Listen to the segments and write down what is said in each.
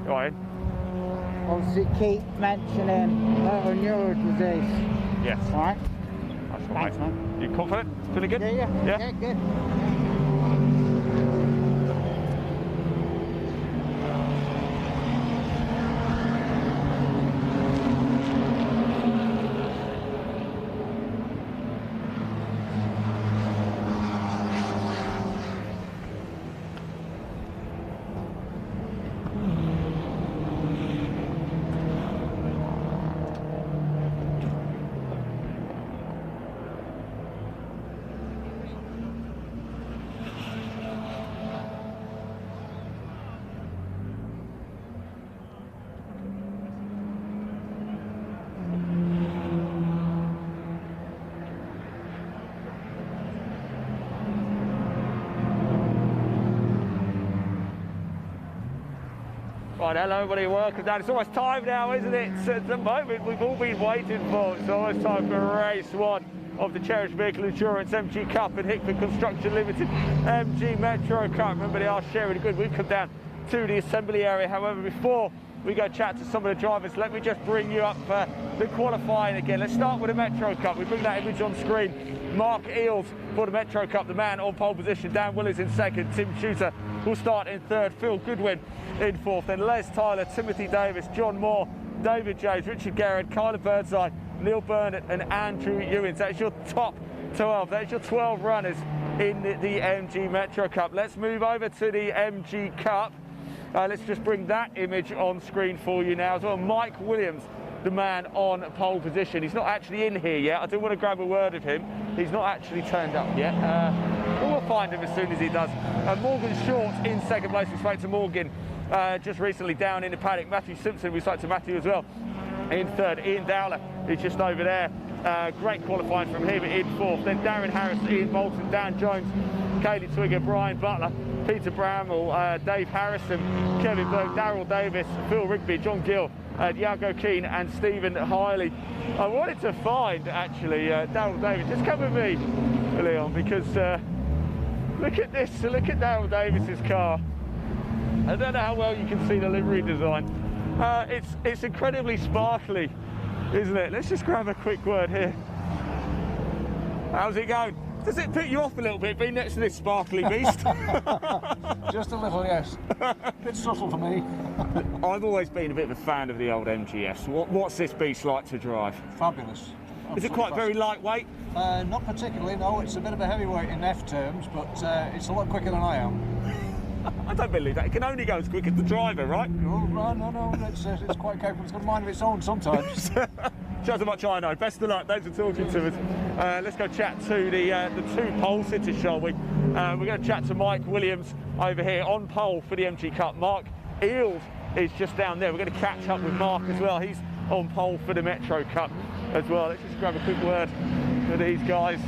Go on. Obviously keep mentioning motor neuron disease. Yes. Alright? That's what Thanks, mate. man. You confident? Feeling good? Yeah, good. Right, hello everybody, welcome down. It's almost time now, isn't it? It's at the moment we've all been waiting for. It's almost time for race one of the Cherished Vehicle Insurance MG Cup and Hickford Construction Limited MG Metro Cup. Remember, they are sharing good. We've come down to the assembly area. However, before we go chat to some of the drivers, let me just bring you up the qualifying again. Let's start with the Metro Cup. We bring that image on screen. Mark Eales for the Metro Cup, the man on pole position. Dan Willis in second. Tim Shooter will start in third. Phil Goodwin in fourth. Then Les Tyler, Timothy Davis, John Moore, David James, Richard Garrett, Kyler Birdseye, Neil Burnett and Andrew Ewins. That's your top 12. That's your 12 runners in the MG Metro Cup. Let's move over to the MG Cup. Let's just bring that image on screen for you now as well. Mike Williams, the man on pole position. He's not actually in here yet. I do want to grab a word of him. He's not actually turned up yet. But we'll find him as soon as he does. Morgan Short in second place. We spoke to Morgan just recently down in the paddock. Matthew Simpson, we spoke to Matthew as well in third. Ian Dowler is just over there. Great qualifying from him in fourth. Then Darren Harris, Ian Bolton, Dan Jones, Kaylee Twigger, Brian Butler, Peter Bramall, Dave Harrison, Kevin Berg, Darryl Davis, Phil Rigby, John Gill, Iago Keane and Stephen Hiley. I wanted to find actually Darryl Davis. Just come with me, Leon, because look at this. Look at Darryl Davis's car. I don't know how well you can see the livery design. It's incredibly sparkly, isn't it? Let's just grab a quick word here. How's it going? Does it put you off a little bit being next to this sparkly beast? Just a little, yes. Bit subtle for me. I've always been a bit of a fan of the old MGS. What's this beast like to drive? Fabulous. Is it quite very lightweight? Not particularly, no. It's a bit of a heavyweight in F terms, but it's a lot quicker than I am. I don't believe that. It can only go as quick as the driver, right? No. It's quite capable. It's got a mind of its own sometimes. Shows how much I know. Best of luck. Thanks for talking to us. Let's go chat to the two pole sitters, shall we? We're going to chat to Mike Williams over here on pole for the MG Cup. Mark Eales is just down there. We're going to catch up with Mark as well. He's on pole for the Metro Cup as well. Let's just grab a quick word with these guys.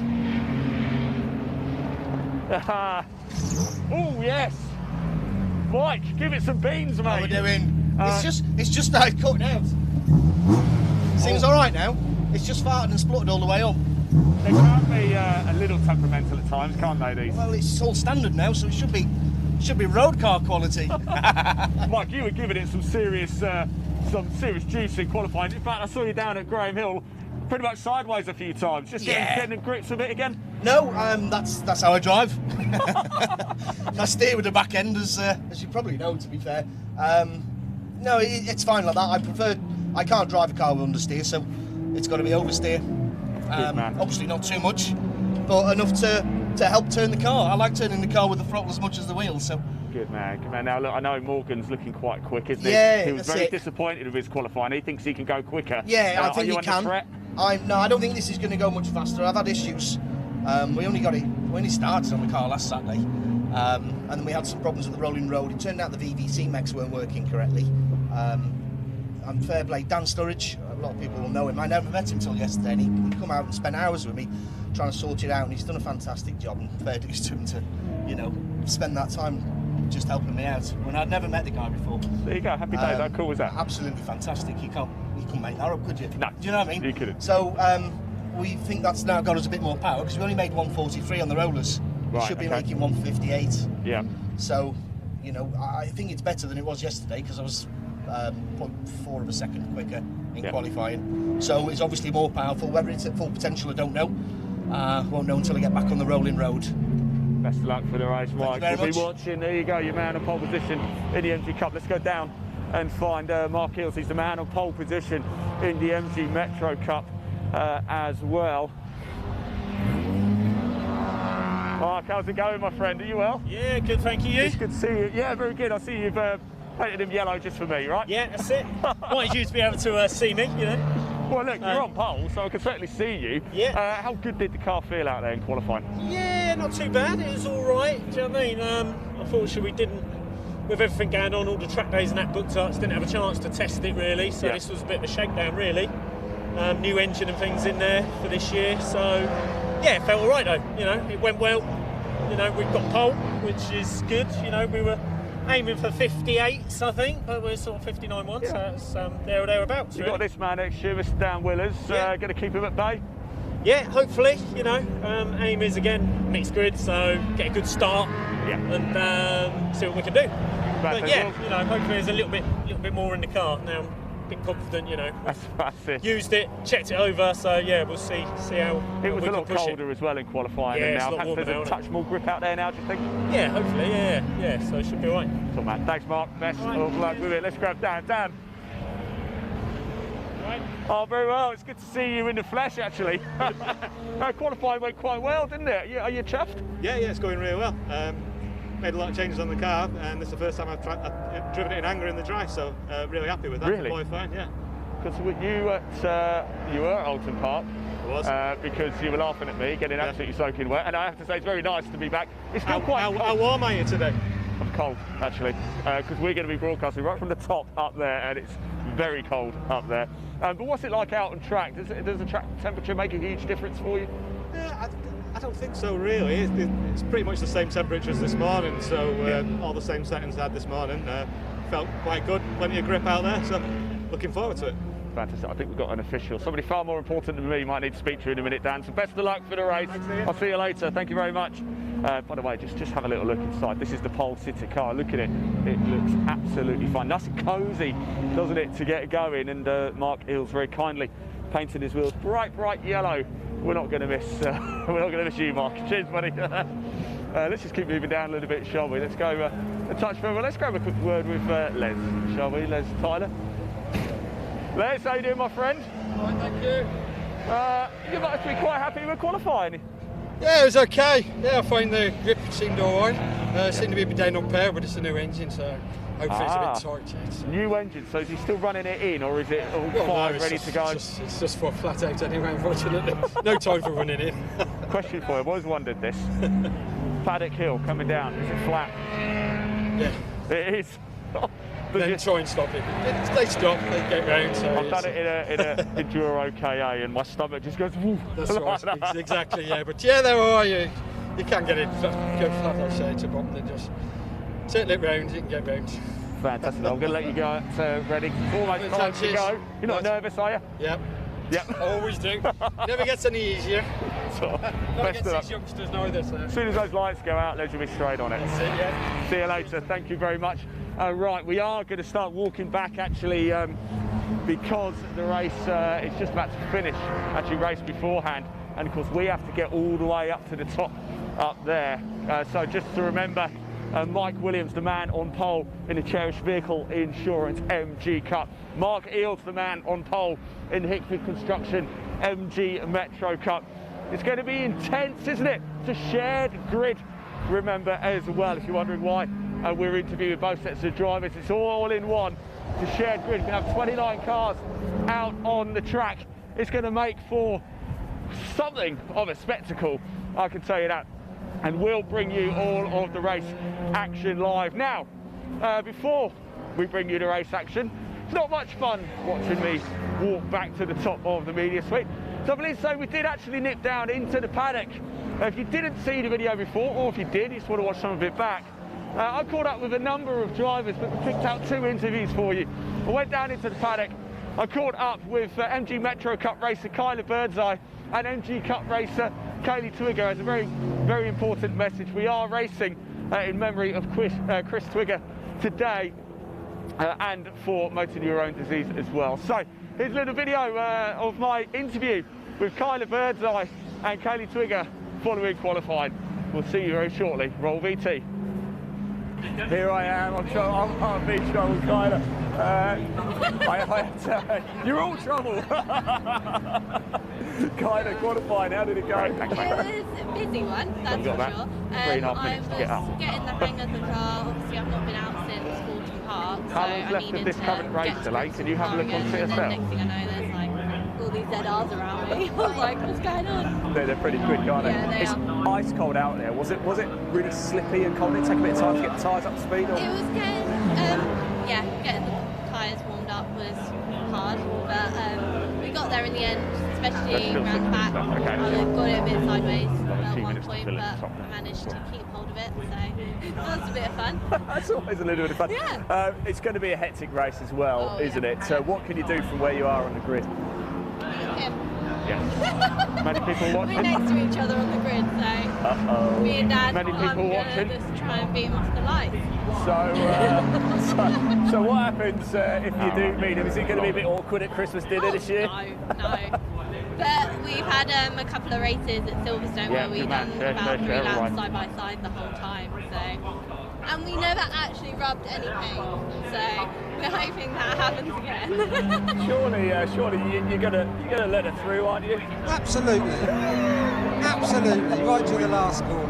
Oh yes, Mike, give it some beans, mate. How are we doing? It's just started cutting out. Seems all right now. It's just farted and spluttered all the way up. They can be a little temperamental at times, can't they? These. Well, it's all standard now, so it should be road car quality. Mike, you were giving it some serious juice in qualifying. In fact, I saw you down at Graham Hill, pretty much sideways a few times, just getting the grips of it again. No, that's how I drive. I steer with the back end, as you probably know. To be fair, no, it's fine like that. I can't drive a car with understeer, so it's got to be oversteer. Obviously not too much, but enough to help turn the car. I like turning the car with the throttle as much as the wheels. So good man, good man. Now look, I know Morgan's looking quite quick, isn't he? Yeah, he was very disappointed with his qualifying. He thinks he can go quicker. Yeah, I think he can. No, I don't think this is going to go much faster. I've had issues. We only started on the car last Saturday, and then we had some problems with the rolling road. It turned out the VVC mechs weren't working correctly. And fair play, Dan Sturridge, a lot of people will know him. I never met him till yesterday, and he come out and spent hours with me trying to sort it out, and he's done a fantastic job, and fair dues to him to, spend that time just helping me out when I'd never met the guy before. There you go, happy days. How cool was that? Absolutely fantastic. You couldn't make that up, could you? No. Do you know what I mean? You couldn't. So we think that's now got us a bit more power, because we only made 143 on the rollers. We should be making 158. Yeah. So, I think it's better than it was yesterday, because I was 0.4 of a second quicker in qualifying. So it's obviously more powerful. Whether it's at full potential, I don't know. Won't know until I get back on the rolling road. Best of luck for the race, Mike. Thank you very We'll be much. watching. There you go, your man on pole position in the MG Cup. Let's go down and find Mark Eels. He's the man on pole position in the MG Metro Cup as well. Mark, how's it going, my friend? Are you well? Yeah, good, thank you. It's good to see you. Yeah, very good. I see you've painted him yellow just for me, right? Yeah, that's it. Wanted you to be able to see me, you know. Well, look, you're on pole, so I can certainly see you. Yeah. How good did the car feel out there in qualifying? Yeah, not too bad. It was all right. Do you know what I mean? Unfortunately, we didn't, with everything going on, all the track days and that booked up, didn't have a chance to test it really. So this was a bit of a shakedown, really. New engine and things in there for this year. So yeah, it felt all right though. You know, it went well. You know, we've got pole, which is good. You know, we were aiming for 58s, I think, but we're sort of 59.1, so it's there or thereabouts. You've got this man next year, Mr. Dan Willers, going to keep him at bay? Yeah, hopefully, you know. Aim is, again, mixed grid, so get a good start and see what we can do. But yeah, you know, hopefully there's a little bit more in the car now. A bit confident, you know. That's it. Used it, checked it over, so yeah, we'll see how it was we a lot can push colder as well in qualifying, yeah, and it's now a lot warmer there's a touch more grip out there now, do you think? Yeah, hopefully, yeah, so it should be all right. Top man. Thanks, Mark. Best of luck with it. Let's grab Dan. Dan. Right. Oh, very well. It's good to see you in the flesh, actually. Qualifying went quite well, didn't it? Are you chuffed? Yeah, it's going really well. Made a lot of changes on the car, and this is the first time I've driven it in anger in the dry, so really happy with that. Really? Qualifying, yeah. Because you were at Alton Park. I was. Because you were laughing at me, getting absolutely soaking wet, and I have to say it's very nice to be back. It's still quite cold. How warm are you today? I'm cold, actually, because we're going to be broadcasting right from the top up there, and it's very cold up there. But what's it like out on track? Does the track temperature make a huge difference for you? Yeah, I don't think so, really. It's pretty much the same temperature as this morning, so all the same settings I had this morning. Felt quite good, plenty of grip out there, so looking forward to it. Fantastic. I think we've got an official. Somebody far more important than me might need to speak to you in a minute, Dan. So best of luck for the race. I'll see you later. Thank you very much. By the way, just have a little look inside. This is the Pole City car. Look at it. It looks absolutely fine. Nice and cosy, doesn't it, to get going? And Mark Eels very kindly painted his wheels bright yellow. We're not going to miss. We're not going to miss you, Mark. Cheers, buddy. Let's just keep moving down a little bit, shall we? Let's go a touch further. Let's grab a quick word with Les, shall we? Les Tyler. Les, how you doing, my friend? All right, thank you. You must be quite happy with qualifying. Yeah, it was okay. Yeah, I find the grip seemed all right. Seemed to be a bit down on pair, but it's a new engine, so hopefully it's a bit tight yet. So. New engine, so is he still running it in, or is it all fine, ready to go? It's just for flat out anyway, unfortunately. No time for running in. Question for you, I've always wondered this. Paddock Hill coming down, is it flat? Yeah. It is. Then try and stop it. They stop, they get round. So I've done it in a Enduro KA, and my stomach just goes. Woo, that's right, exactly. Yeah, but yeah, there are you. You can get it go flat, I say, to bottom, then just turn it round. You can get round. Fantastic. I'm going to let you go at Reading. Almost time to go. You're not nervous, are you? Yep. Yep. Always do. Never gets any easier. So, not against these youngsters neither. So. As soon as those lights go out, Les will be straight on it. That's it, yeah. See you later. Thank you very much. Right, we are going to start walking back actually because the race is just about to finish. Actually, race beforehand, and of course we have to get all the way up to the top up there. So just to remember. Mike Williams, the man on pole in the Cherished Vehicle Insurance MG Cup. Mark Eels, the man on pole in the Hickford Construction MG Metro Cup. It's going to be intense, isn't it? It's a shared grid, remember, as well, if you're wondering why we're interviewing both sets of drivers. It's all in one. It's a shared grid. We're going to have 29 cars out on the track. It's going to make for something of a spectacle, I can tell you that. And we'll bring you all of the race action live. Now, before we bring you the race action, it's not much fun watching me walk back to the top of the media suite. So I believe so we did actually nip down into the paddock. If you didn't see the video before, or if you did, you just want to watch some of it back, I caught up with a number of drivers, but we picked out 2 interviews for you. I went down into the paddock. I caught up with MG Metro Cup racer Kyler Birdseye and MG Cup racer Kaylee Twigger. As a very, very important message. We are racing in memory of Chris Twigger today. and for motor neurone disease as well. So here's a little video of my interview with Kyla Birdseye and Kaylee Twigger following qualifying. We'll see you very shortly. Roll VT. Here I am, I'm being trouble, Kyla. You're all trouble. Kyla, qualifying, how did it go? It was a busy one, that's for sure. 3.5 minutes to get up. I was getting the hang of the car. Obviously, I've not been out since Fulton Park. How long's left of this current race delay? Can you have a look on CSL? And then next thing I know, there's like all these ZRs around me. I was like, what's going on? They're pretty quick, aren't they? Yeah, they it's are. ice cold out there. Was it really slippy and cold? Did it take a bit of time to get the tyres up to speed? Or? It was getting, getting the tyres warmed up was hard, but we got there in the end, especially around the back. Okay. I got it a bit sideways at 2 one minutes to point, fill it, but top there. managed to keep hold of it, so that was a bit of fun. That's always a little bit of fun. Yeah. It's going to be a hectic race as well, Oh, isn't yeah. it? So what can you do from where you are on the grid? Yeah. Many people We're watching. next to each other on the grid, so Uh-oh. me and Dad, Many people I'm gonna watching. just try and beat him off the lights. So what happens if you do meet him? Is it going to be a bit awkward at Christmas dinner this year? No. But we've had a couple of races at Silverstone where we've done about 3 laps side by side the whole time. So, and we never actually rubbed any paint. So we're hoping that happens again. Surely you're gonna let her through, aren't you? Absolutely. Absolutely. Right to the last corner.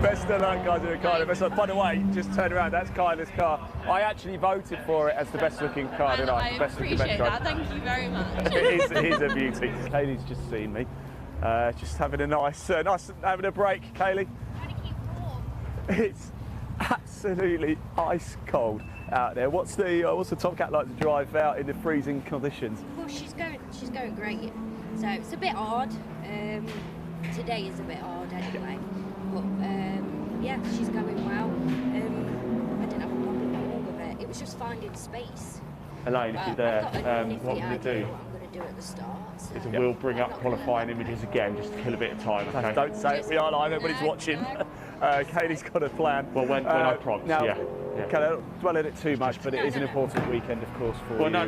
Best of luck, guys, in the car. Best of luck. By the way, just turn around. That's Kyla's car. I actually voted for it as the best-looking car And tonight. I Best looking appreciate Metro. that. Thank you very much. it is a beauty. Kaylee's just seen me. Just having a nice having a break, Kaylee. Trying to keep warm. It's absolutely ice cold out there. What's the Tomcat like to drive out in the freezing conditions? Well, she's going great. So it's a bit hard. Today is a bit hard anyway. But yeah, she's going well. I didn't have a problem at all with it. It was just finding space. Elaine, if you're there, what we'll do What I'm going to do at the start. So is we'll bring up qualifying images again just to kill a bit of time. Okay? Don't say it. We are live. Everybody's No, watching. no. Kaylee's got a plan. Well, when I prompt, now, yeah. Can I dwell on it too much? But it is an important weekend, of course, for Well, you. no.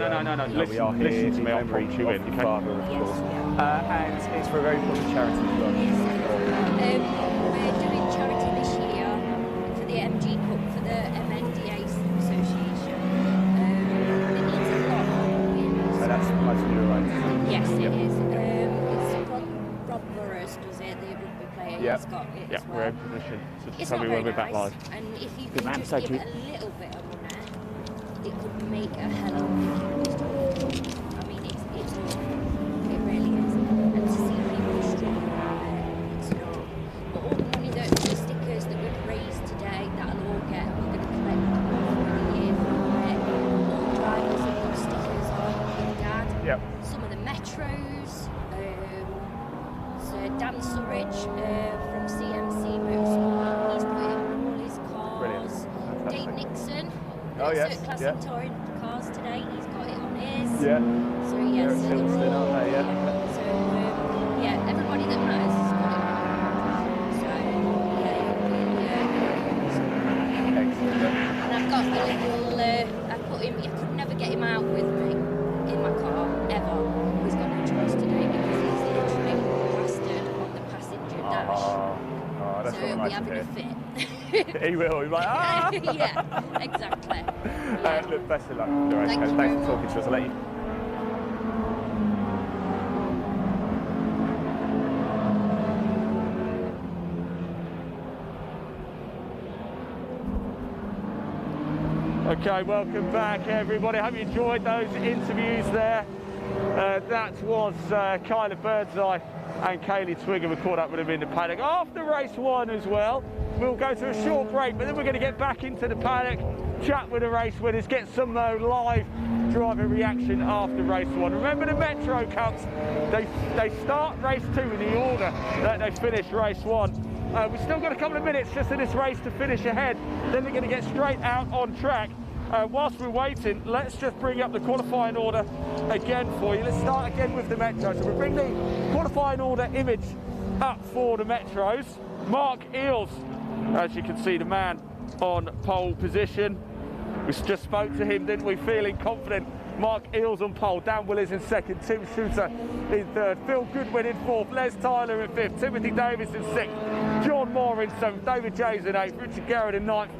We are here Listen to in me, I'll memory prompt you of in, your okay? father, of course. And it's for a very important charity as well. We're doing charity this year for the MG Cup for the MNDA Association. It needs a lot of wins. So that's most neurons. Yes, it is. It's Rob Burrows does it, the rugby player. Yep. He's got it Yeah, as we're well. in position. So It's tell not me when very we're back nice, live. and if you Good can man, just thank give you. it a little bit of money, it could make a hell of a difference. I mean, it really is. And to see people struggling, it's not. But all the money the stickers that we've raised today, that'll all get, we're going to collect for the year for it. All the drivers of those stickers are with Dad. Yep. Some of the metros. So Dan Surridge from CMC Motorsport, he's put it on all his cars. Brilliant. Dave Nixon, Oh, yes, Circuit Class yeah. and Touring cars today, he's got it on his. Yeah. So They're yes, at so they're Silverstone, all, aren't they? Yeah. So yeah, everybody that matters has got it. So yeah, Excellent. and I've got the little, I put him, I could never get him out with me in my car, ever. He's got no choice today because he's literally plastered on the passenger dash. Oh, that's So what he'll I be like to having a hear. fit. He will. He's like, ah! Yeah, exactly. Yeah. Look, best of luck. All right, Thank you thanks very for talking to us. I'll let you. Okay, welcome back everybody. Have you enjoyed those interviews there? That was Kyla Birdseye and Kaylee Twigger. We caught up with them in the paddock after race one as well. We'll go to a short break, but then we're going to get back into the paddock, chat with the race winners, get some live driver reaction after race one. Remember the Metro Cups, they start race two in the order that they finish race one. We've still got a couple of minutes just in this race to finish ahead. Then they're going to get straight out on track. Whilst we're waiting, let's just bring up the qualifying order again for you. Let's start again with the Metro. So we'll bring the qualifying order image up for the Metros. Mark Eels, as you can see, the man on pole position. We just spoke to him, didn't we? Feeling confident. Mark Eels on pole, Dan Willis in second, Tim Shooter in third, Phil Goodwin in fourth, Les Tyler in fifth, Timothy Davis in sixth, John Moore in seventh, David James in eighth, Richard Garrett in ninth,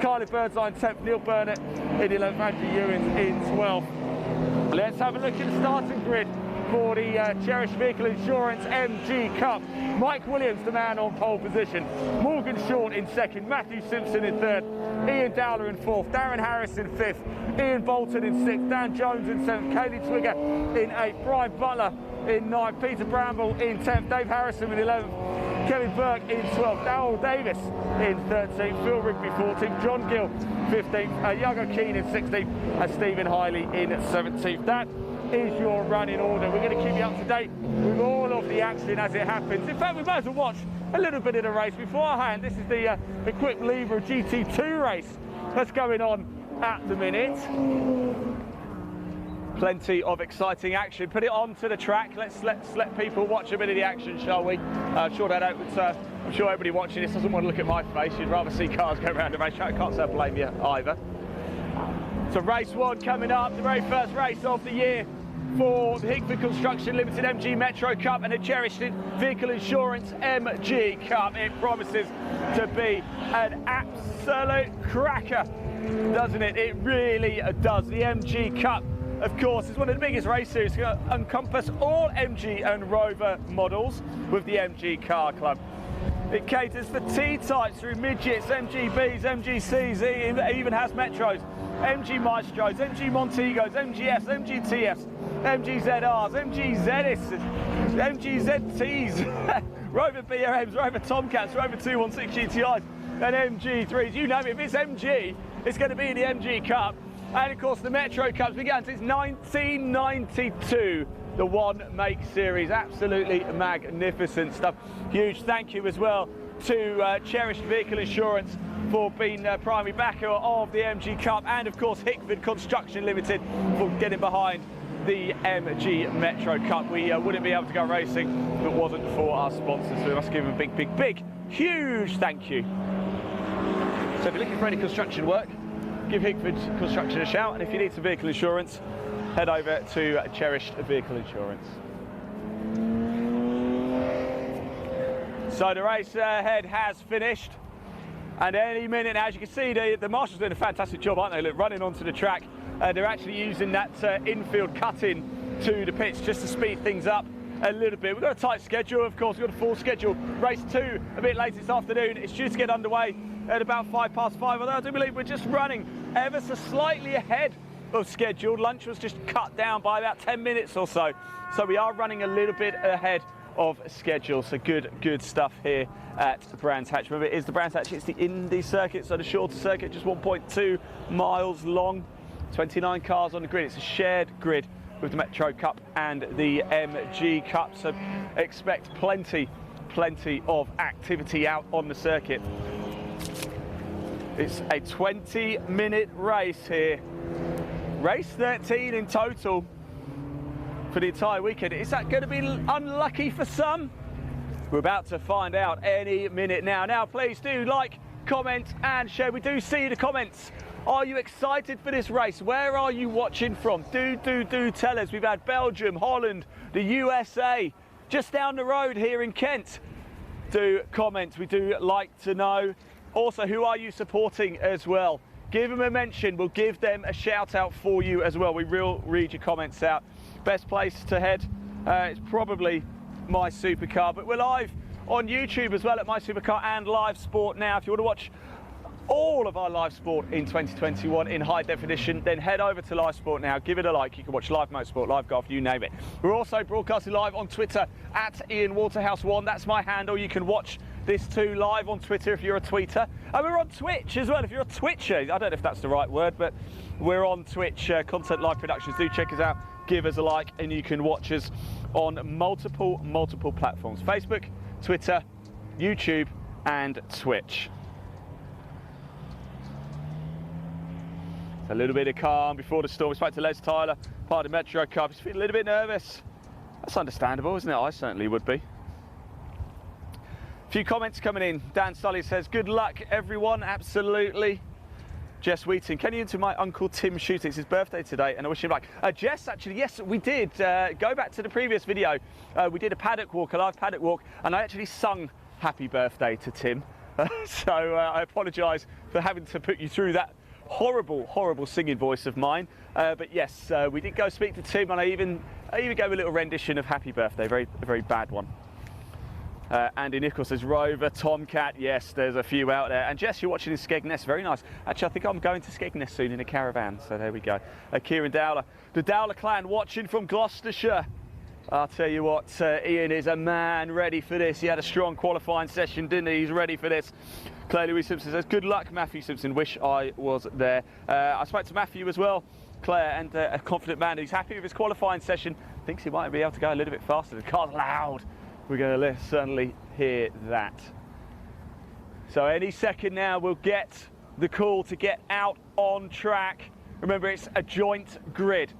Kylie Birdseye in 10th, Neil Burnett in 11th, Andrew Ewins in 12th. Let's have a look at the starting grid for the Cherished Vehicle Insurance MG Cup. Mike Williams, the man on pole position. Morgan Short in second, Matthew Simpson in third, Ian Dowler in fourth, Darren Harris in fifth, Ian Bolton in sixth, Dan Jones in seventh, Kaylee Twigger in eighth, Brian Butler in ninth, Peter Bramble in 10th, Dave Harrison in 11th, Kevin Burke in 12th, Darryl Davis in 13th, Phil Rigby 14th, John Gill 15th, Yago Keane in 16th, and Stephen Hiley in 17th. That is your running order. We're going to keep you up to date with all of the action as it happens. In fact, we might as well watch a little bit of the race beforehand. This is the Equipped Libra GT2 race that's going on at the minute. Plenty of exciting action. Put it onto the track. Let's let people watch a bit of the action, shall we? I'm sure everybody watching this doesn't want to look at my face. You'd rather see cars go around the racetrack. I can't say I blame you either. So race one coming up, the very first race of the year for the Hickford Construction Limited MG Metro Cup and the Cherished Vehicle Insurance MG Cup. It promises to be an absolute cracker, doesn't it? It really does. The MG Cup, of course, is one of the biggest race series to encompass all MG and Rover models with the MG Car Club. It caters for T-types through midgets, MGBs, MGCs, it even has Metros, MG Maestros, MG Montegos, MGFs, MGTFs, MGZRs, MGZs, MGZTs, Rover BRMs, Rover Tomcats, Rover 216 GTIs, and MG3s. You name it, if it's MG, it's going to be the MG Cup. And of course, the Metro Cups began since 1992. The one make series, absolutely magnificent stuff. Huge thank you as well to Cherished Vehicle Insurance for being primary backer of the MG Cup, and of course Hickford Construction Limited for getting behind the MG Metro Cup. We wouldn't be able to go racing if it wasn't for our sponsors, so we must give them a big, huge thank you. So if you're looking for any construction work, give Hickford Construction a shout, and if you need some vehicle insurance, head over to Cherished Vehicle Insurance. So the race ahead has finished, and any minute now, as you can see, the marshals are doing a fantastic job, aren't they? Look, running onto the track. They're actually using that infield cut-in to the pitch just to speed things up a little bit. We've got a tight schedule, of course. We've got a full schedule. Race 2 a bit later this afternoon. It's due to get underway at about 5:05, although I do believe we're just running ever so slightly ahead of schedule. Lunch was just cut down by about 10 minutes or so. So we are running a little bit ahead of schedule. So good stuff here at Brands Hatch. Remember, it is the Brands Hatch. It's the Indy circuit, so the shorter circuit, just 1.2 miles long. 29 cars on the grid. It's a shared grid with the Metro Cup and the MG Cup. So expect plenty of activity out on the circuit. It's a 20-minute race here. Race 13 in total for the entire weekend. Is that going to be unlucky for some? We're about to find out any minute now. Now, please do like, comment and share. We do see the comments. Are you excited for this race? Where are you watching from? Do tell us. We've had Belgium, Holland, the USA, just down the road here in Kent. Do comment. We do like to know. Also, who are you supporting as well? Give them a mention. We'll give them a shout out for you as well. We will read your comments out. Best place to head is probably My Supercar, but we're live on YouTube as well at My Supercar and Live Sport now. If you want to watch all of our live sport in 2021 in high definition, then head over to Live Sport now. Give it a like. You can watch live motorsport, live golf, you name it. We're also broadcasting live on Twitter at Ian Waterhouse1. That's my handle. You can watch this too live on Twitter if you're a tweeter. And we're on Twitch as well if you're a Twitcher. I don't know if that's the right word, but we're on Twitch, Content Live Productions. Do check us out, give us a like, and you can watch us on multiple platforms: Facebook, Twitter, YouTube, and Twitch. A little bit of calm before the storm. We spoke to Les Tyler, part of the Metro Cup. He's feeling a little bit nervous. That's understandable, isn't it? I certainly would be. A few comments coming in. Dan Sully says, good luck, everyone. Absolutely. Jess Wheaton, can you into my Uncle Tim Shooter? It's his birthday today, and I wish him luck. Jess, actually, yes, we did. Go back to the previous video. We did a paddock walk, a live paddock walk, and I actually sung happy birthday to Tim. So I apologise for having to put you through that horrible, horrible singing voice of mine. But yes, we did go speak to Tim, and I even gave a little rendition of happy birthday, a very bad one. Andy Nichols says, Rover, Tomcat, yes, there's a few out there. And Jess, you're watching in Skegness, very nice. Actually, I think I'm going to Skegness soon in a caravan, so there we go. Kieran Dowler, the Dowler clan watching from Gloucestershire. I'll tell you what, Ian is a man ready for this. He had a strong qualifying session, didn't he? He's ready for this. Claire Louise Simpson says, good luck, Matthew Simpson. Wish I was there. I spoke to Matthew as well, Claire, and a confident man. He's happy with his qualifying session. Thinks he might be able to go a little bit faster. The car's loud. We're going to certainly hear that. So any second now we'll get the call to get out on track. Remember, it's a joint grid.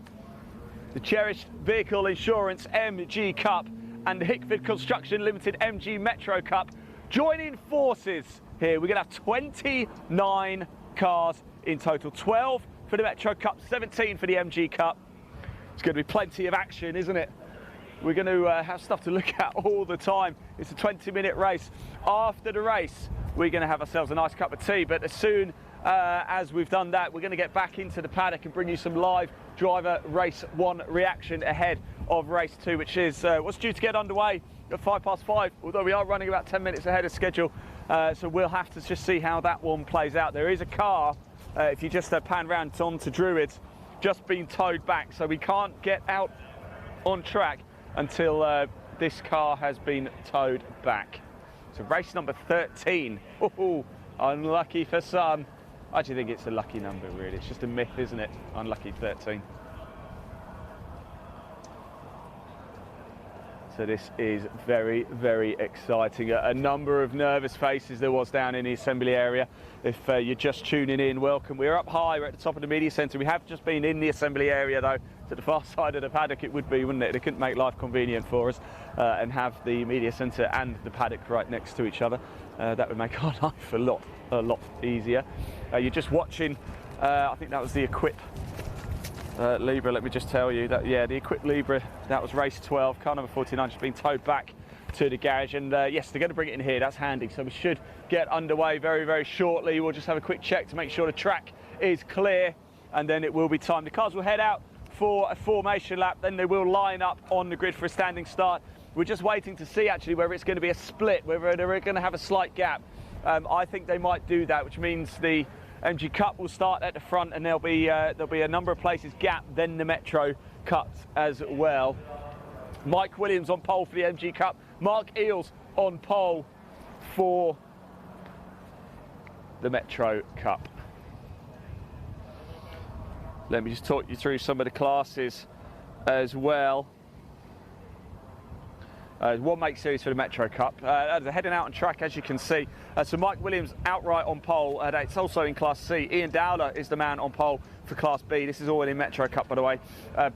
The Cherished Vehicle Insurance MG Cup and the Hickford Construction Limited MG Metro Cup joining forces here. We're going to have 29 cars in total, 12 for the Metro Cup, 17 for the MG Cup. It's going to be plenty of action, isn't it? We're going to have stuff to look at all the time. It's a 20-minute race. After the race, we're going to have ourselves a nice cup of tea, but as soon as we've done that, we're going to get back into the paddock and bring you some live driver race 1 reaction ahead of race 2, which is what's due to get underway at 5:05, although we are running about 10 minutes ahead of schedule, so we'll have to just see how that one plays out. There is a car, if you just pan round onto Druids, just been towed back, so we can't get out on track until this car has been towed back. So race number 13. Ooh, unlucky for some. I actually think it's a lucky number, really. It's just a myth, isn't it? Unlucky 13. So this is very, very exciting. A number of nervous faces there was down in the assembly area. If you're just tuning in, welcome. We're up high, we're at the top of the media centre. We have just been in the assembly area though. To the far side of the paddock it would be, wouldn't it? They couldn't make life convenient for us and have the media centre and the paddock right next to each other. That would make our life a lot easier. You're just watching, I think that was the Equip Libra, let me just tell you that, yeah, the Equip Libra, that was race 12, car number 49, just been towed back to the garage, and yes, they're going to bring it in here. That's handy, so we should get underway very, very shortly. We'll just have a quick check to make sure the track is clear, and then it will be time. The cars will head out for a formation lap, then they will line up on the grid for a standing start. We're just waiting to see actually whether it's going to be a split, whether they're going to have a slight gap. I think they might do that, which means the MG Cup will start at the front, and there'll be a number of places gap, then the Metro Cup as well. Mike Williams on pole for the MG Cup, Mark Eales on pole for the Metro Cup. Let me just talk you through some of the classes as well. 1 make series for the Metro Cup. They're heading out on track, as you can see. So Mike Williams outright on pole. It's also in Class C. Ian Dowler is the man on pole for Class B. This is all in Metro Cup, by the way.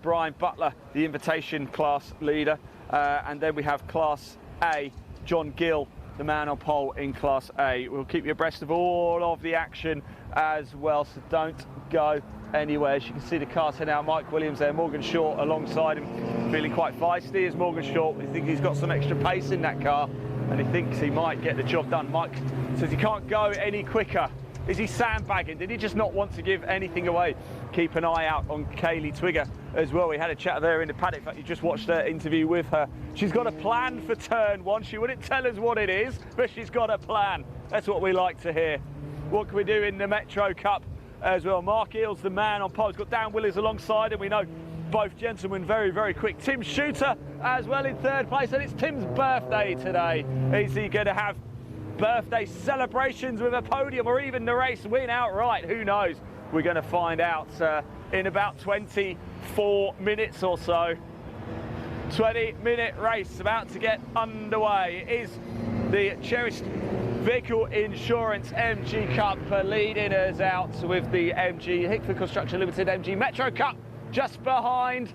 Brian Butler, the invitation class leader. And then we have Class A, John Gill, the man on pole in Class A. We'll keep you abreast of all of the action as well, so don't go anywhere. As you can see, the car's heading out. Mike Williams there, Morgan Short alongside him, feeling quite feisty as Morgan Short. We think he's got some extra pace in that car, and he thinks he might get the job done. Mike says he can't go any quicker. Is he sandbagging? Did he just not want to give anything away? Keep an eye out on Kaylee Twigger as well. We had a chat there in the paddock. In fact, you just watched her interview with her. She's got a plan for turn 1. She wouldn't tell us what it is, but she's got a plan. That's what we like to hear. What can we do in the Metro Cup as well? Mark Eales, the man on pole. He's got Dan Willis alongside him. We know both gentlemen very, very quick. Tim Shooter as well in 3rd place, and it's Tim's birthday today. Is he going to have birthday celebrations with a podium or even the race win outright? Who knows? We're going to find out in about 24 minutes or so. 20-minute race about to get underway. It is the Cherished Vehicle Insurance MG Cup leading us out with the MG Hickford Construction Limited MG Metro Cup just behind.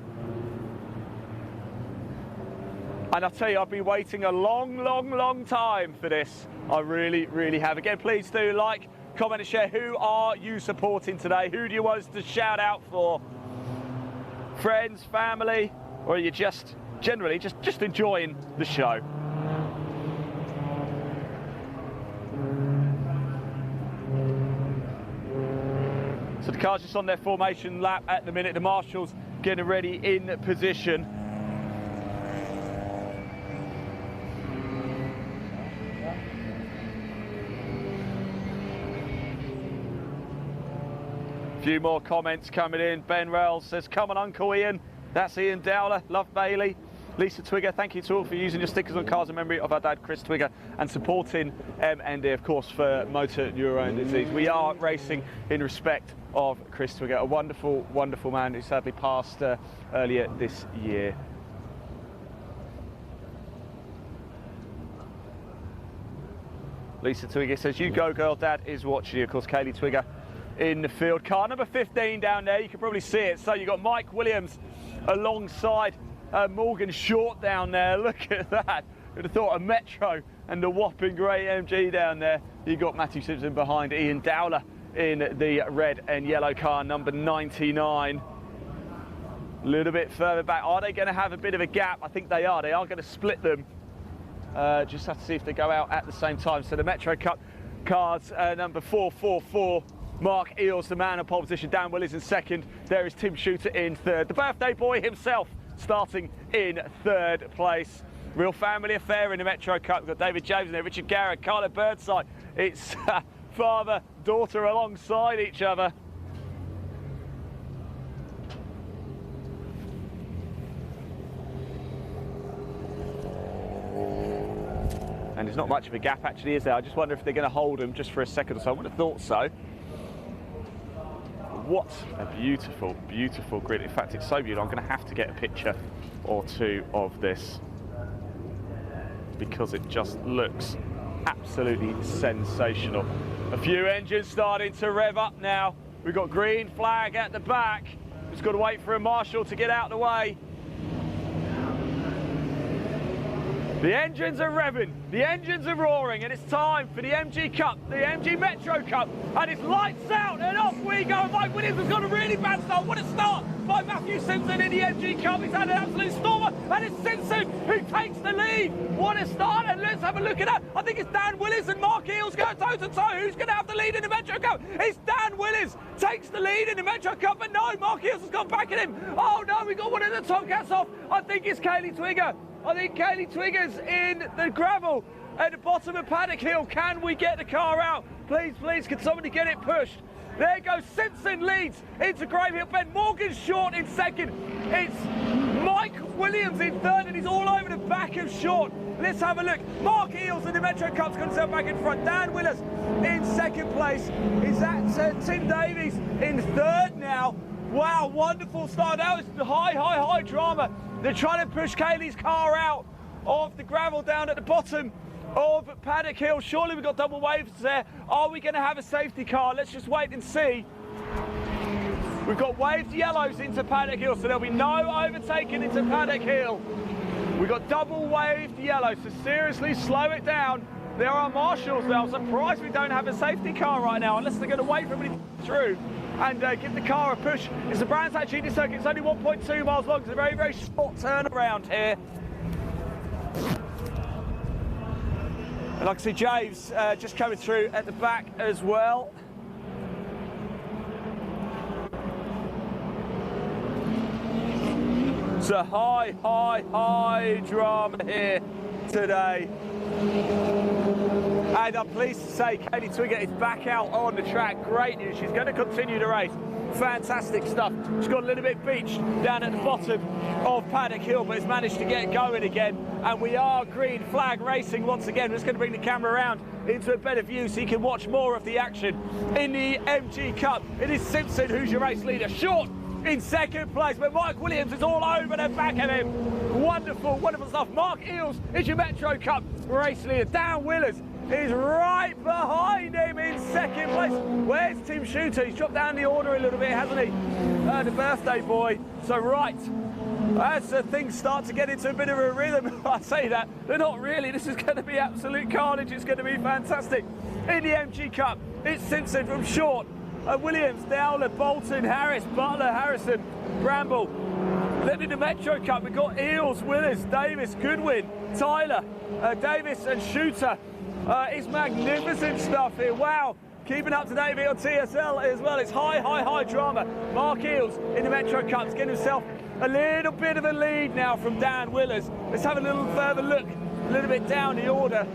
And I'll tell you, I've been waiting a long time for this. I really, really have. Again, please do like, comment and share. Who are you supporting today? Who do you want us to shout out for? Friends, family, or are you just generally just enjoying the show? So the car's just on their formation lap at the minute. The marshals getting ready in position. Few more comments coming in. Ben Rells says, come on, Uncle Ian. That's Ian Dowler. Love Bailey. Lisa Twigger, thank you to all for using your stickers on cars in memory of our dad, Chris Twigger, and supporting MND, of course, for motor neurone disease. We are racing in respect of Chris Twigger, a wonderful, wonderful man who sadly passed earlier this year. Lisa Twigger says, you go, girl, dad is watching you. Of course, Kaylee Twigger in the field. Car number 15 down there, you can probably see it. So you've got Mike Williams alongside Morgan Short down there. Look at that. Who'd have thought a Metro and a whopping grey MG down there. You got Matthew Simpson behind Ian Dowler in the red and yellow car number 99. A little bit further back. Are they going to have a bit of a gap? I think they are. They are going to split them. Just have to see if they go out at the same time. So the Metro Cup cars number 444. Mark Eels, the man of pole position. Dan Willis in second. There is Tim Shooter in third. The birthday boy himself starting in third place. Real family affair in the Metro Cup. We've got David James in there, Richard Garrett, Carla Birdside. It's father, daughter alongside each other. And there's not much of a gap actually, is there? I just wonder if they're going to hold them just for a second or so. I would have thought so. What a beautiful, beautiful grid. In fact, it's so beautiful, I'm going to have to get a picture or two of this because it just looks absolutely sensational. A few engines starting to rev up now. We've got green flag at the back. Just got to wait for a marshal to get out of the way. The engines are revving, the engines are roaring, and it's time for the MG Cup, the MG Metro Cup, and it's lights out, and off we go. Mike Williams has got a really bad start. What a start by Matthew Simpson in the MG Cup. He's had an absolute stormer, and it's Simpson who takes the lead. What a start, and let's have a look at that. I think it's Dan Willis and Mark Eels go toe-to-toe. Who's going to have the lead in the Metro Cup? It's Dan Willis takes the lead in the Metro Cup, but no, Mark Eels has gone back at him. Oh no, we got one of the Tomcats off. I think it's Kaylee Twigger. I think Kaylee Twigger's in the gravel at the bottom of Paddock Hill. Can we get the car out? Please, please, can somebody get it pushed? There goes Simpson leads into Grave Hill Bend. Morgan Short in second. It's Mike Williams in third, and he's all over the back of Short. Let's have a look. Mark Eels in the Metro Cup's going to sell back in front. Dan Willis in second place. Is that Tim Davies in third now? Wow, wonderful start. That was high drama. They're trying to push Kaylee's car out of the gravel down at the bottom of Paddock Hill. Surely we've got double waves there. Are we going to have a safety car? Let's just wait and see. We've got waved yellows into Paddock Hill, so there'll be no overtaking into Paddock Hill. We've got double waved yellows, so seriously slow it down. There are marshals there. I'm surprised we don't have a safety car right now, unless they're going to wait for everybody through and give the car a push. It's the Brands Hatch Indy Circuit. It's only 1.2 miles long. It's a very, very short turnaround here. And like I see James just coming through at the back as well. It's a high drama here today. And I'm pleased to say Kaylee Twigger is back out on the track. Great news. She's going to continue to race. Fantastic stuff. She's got a little bit beached down at the bottom of Paddock Hill, but has managed to get going again. And we are green flag racing once again. We're just going to bring the camera around into a better view so you can watch more of the action in the MG Cup. It is Simpson who's your race leader. Short in second place, but Mike Williams is all over the back of him. Wonderful, wonderful stuff. Mark Eels is your Metro Cup race leader. Dan Willers is right behind him in second place. Where's Tim Shooter? He's dropped down the order a little bit, hasn't he? The birthday boy. So right as things start to get into a bit of a rhythm. I say that, they're not really. This is going to be absolute carnage. It's going to be fantastic. In the MG Cup, it's Simpson from short. Williams, Dowler, Bolton, Harris, Butler, Harrison, Bramble. Then in the Metro Cup, we've got Eels, Willis, Davis, Goodwin, Tyler, Davis and Shooter. It's magnificent stuff here. Wow. Keeping up to date on TSL as well. It's high drama. Mark Eels in the Metro Cup. He's getting himself a little bit of a lead now from Dan Willers. Let's have a little further look, a little bit down the order.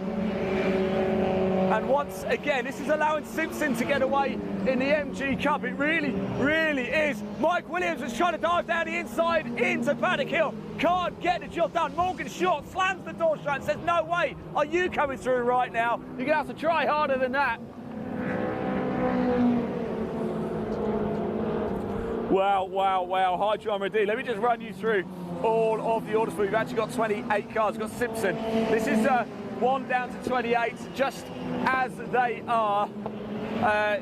And once again, this is allowing Simpson to get away in the MG Cup. It really is. Mike Williams was trying to dive down the inside into Paddock Hill. Can't get the job done. Morgan Short slams the door shut and says, no way are you coming through right now. You're going to have to try harder than that. Wow. High drama indeed. Let me just run you through all of the orders. We've actually got 28 cars. We've got Simpson. This is 1 down to 28, just as they are.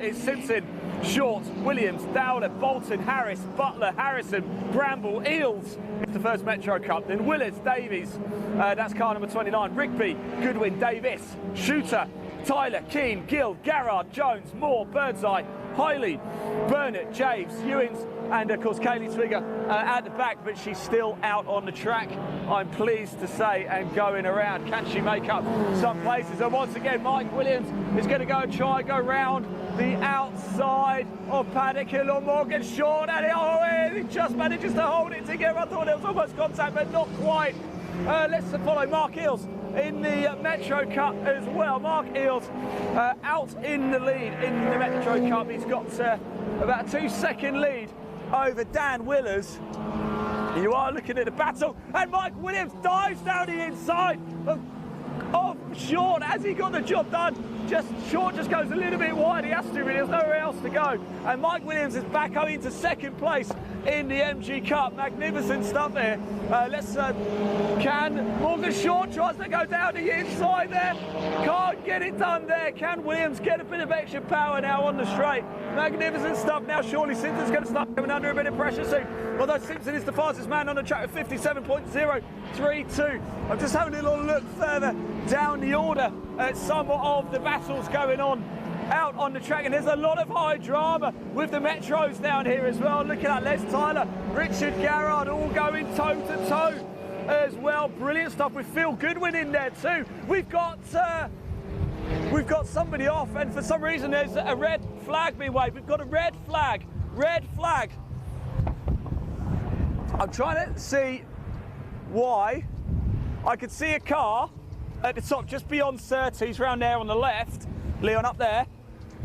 It's Simpson, Short, Williams, Dowler, Bolton, Harris, Butler, Harrison, Bramble, Eels. It's the first Metro Cup. Then Willers, Davies, that's car number 29. Rigby, Goodwin, Davis, Shooter, Tyler, Keane, Gill, Garrard, Jones, Moore, Birdseye, Hiley, Burnett, James, Ewins, and of course Kaylee Twigger at the back, but she's still out on the track, I'm pleased to say, and going around. Can she make up some places? And once again, Mike Williams is going to go and try and go round the outside of Paddock Hill or Morgan Short, and he just manages to hold it together. I thought there was almost contact, but not quite. Let's follow Mark Eels in the Metro Cup as well. Mark Eels out in the lead in the Metro Cup. He's got about a 2-second lead over Dan Willers. You are looking at a battle, and Mike Williams dives down the inside of Short. Has he got the job done? Short just goes a little bit wide. He has to, really. There's nowhere else to go. And Mike Williams is back home into second place in the MG Cup. Magnificent stuff there. Can Morgan Short tries to go down the inside there? Can't get it done there. Can Williams get a bit of extra power now on the straight? Magnificent stuff. Now surely Simpson's going to start coming under a bit of pressure soon. Although Simpson is the fastest man on the track with 57.032. I'm just having a little look further down the order at some of the battles going on out on the track, and there's a lot of high drama with the Metros down here as well. Looking at Les Tyler, Richard Garrard, all going toe to toe as well. Brilliant stuff with Phil Goodwin in there too. We've got somebody off, and for some reason there's a red flag being waved. We've got a red flag. I'm trying to see why. I could see a car at the top just beyond Surtees, round there on the left. Leon, up there.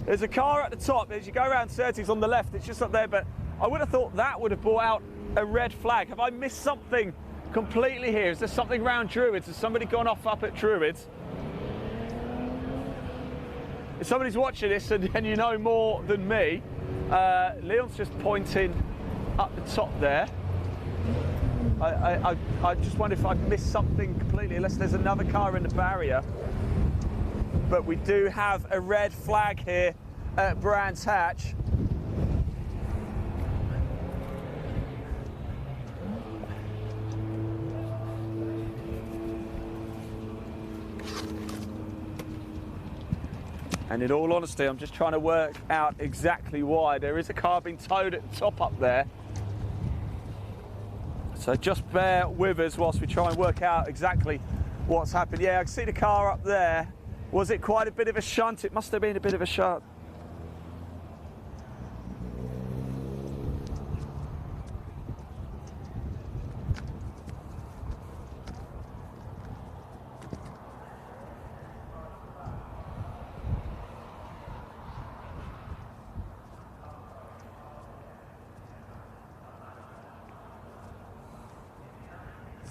There's a car at the top. As you go around Surtees on the left, it's just up there, but I would have thought that would have brought out a red flag. Have I missed something completely here? Is there something around Druids? Has somebody gone off up at Druids? If somebody's watching this and you know more than me, Leon's just pointing up the top there. I just wonder if I've missed something completely, unless there's another car in the barrier. But we do have a red flag here at Brands Hatch. And in all honesty, I'm just trying to work out exactly why. There is a car being towed at the top up there. So just bear with us whilst we try and work out exactly what's happened. Yeah, I can see the car up there. Was it quite a bit of a shunt? It must have been a bit of a shunt.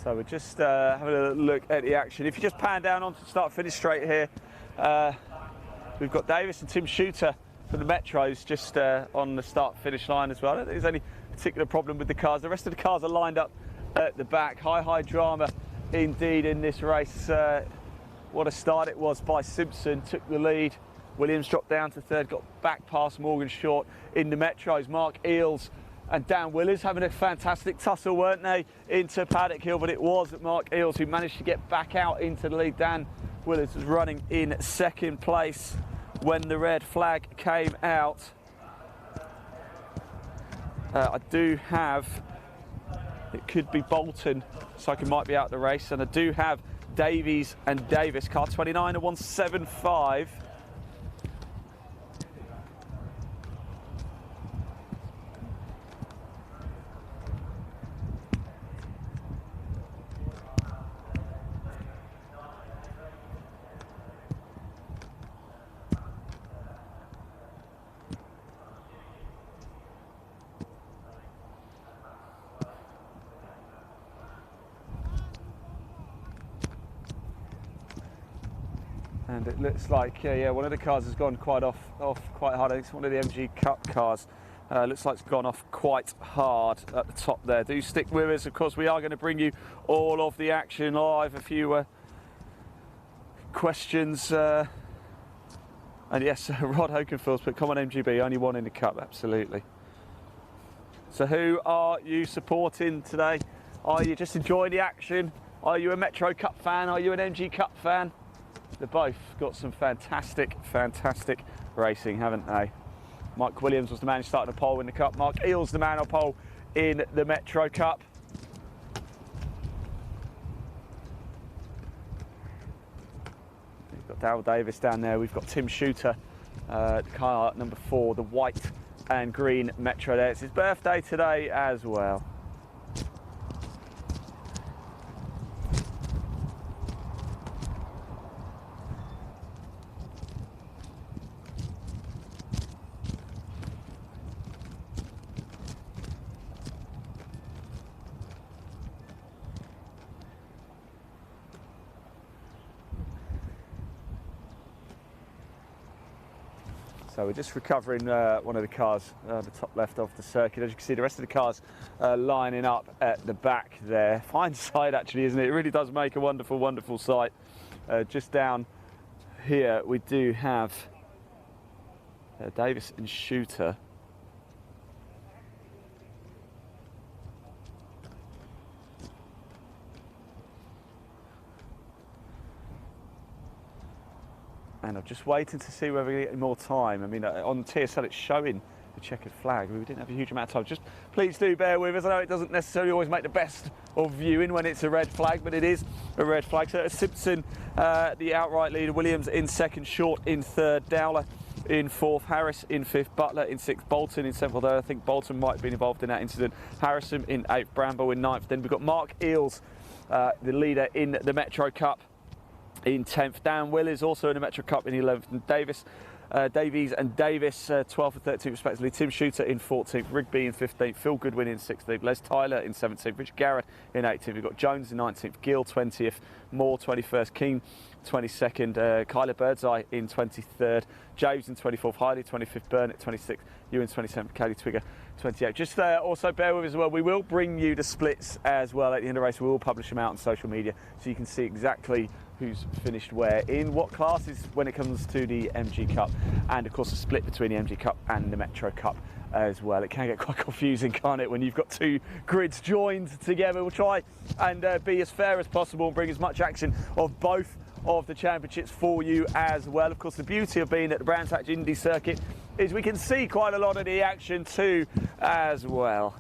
So we're just having a look at the action. If you just pan down onto start finish straight here, we've got Davis and Tim Shooter for the Metros just on the start finish line as well. I don't think there's any particular problem with the cars. The rest of the cars are lined up at the back. High drama indeed in this race. What a start it was by Simpson, took the lead. Williams dropped down to third, got back past Morgan Short in the Metros. Mark Eels and Dan Willers having a fantastic tussle, weren't they, into Paddock Hill, but it was Mark Eels who managed to get back out into the lead. Dan Willers was running in second place when the red flag came out. I do have, it could be Bolton, so I might be out the race, and I do have Davies and Davis, car 29 at 175. And it looks like, yeah, one of the cars has gone quite off quite hard. I think it's one of the MG Cup cars. Looks like it's gone off quite hard at the top there. Do stick with us. Of course, we are going to bring you all of the action live. A few questions. And yes, Rod Oakenfield's put, come on MGB, only one in the Cup, absolutely. So who are you supporting today? Are you just enjoying the action? Are you a Metro Cup fan? Are you an MG Cup fan? They've both got some fantastic racing, haven't they? Mike Williams was the man who started the pole in the Cup. Mark Eels the man on pole in the Metro Cup. We've got Darryl Davis down there. We've got Tim Shooter, car number 4, the white and green Metro there. It's his birthday today as well. So we're just recovering one of the cars, the top left of the circuit. As you can see, the rest of the cars lining up at the back there. Fine sight, actually, isn't it? It really does make a wonderful sight. Just down here, we do have Davis and Shooter. And I'm just waiting to see whether we get more time. I mean, on TSL it's showing the checkered flag. We didn't have a huge amount of time. Just please do bear with us. I know it doesn't necessarily always make the best of viewing when it's a red flag, but it is a red flag. So Simpson, the outright leader, Williams in second, Short in third, Dowler in fourth, Harris in fifth, Butler in sixth, Bolton in seventh, although I think Bolton might have been involved in that incident, Harrison in eighth, Bramble in ninth. Then we've got Mark Eels, the leader in the Metro Cup, in 10th. Dan Willers also in the Metro Cup in 11th, and Davies and Davis 12th and 13th respectively. Tim Shooter in 14th, Rigby in 15th, Phil Goodwin in 16th, Les Tyler in 17th, Richard Garrett in 18th. We've got Jones in 19th, Gill 20th, Moore 21st, King 22nd, Kyler Birdseye in 23rd, James in 24th, Heidi 25th, Burnett 26th, Ewan 27th, Kelly Twigger 28th. Just also bear with us as well, we will bring you the splits as well at the end of the race. We will publish them out on social media so you can see exactly who's finished where in what classes when it comes to the MG Cup, and of course a split between the MG Cup and the Metro Cup as well. It can get quite confusing, can't it, when you've got two grids joined together. We'll try and be as fair as possible and bring as much action of both of the championships for you as well. Of course, the beauty of being at the Brands Hatch Indy circuit is we can see quite a lot of the action too as well.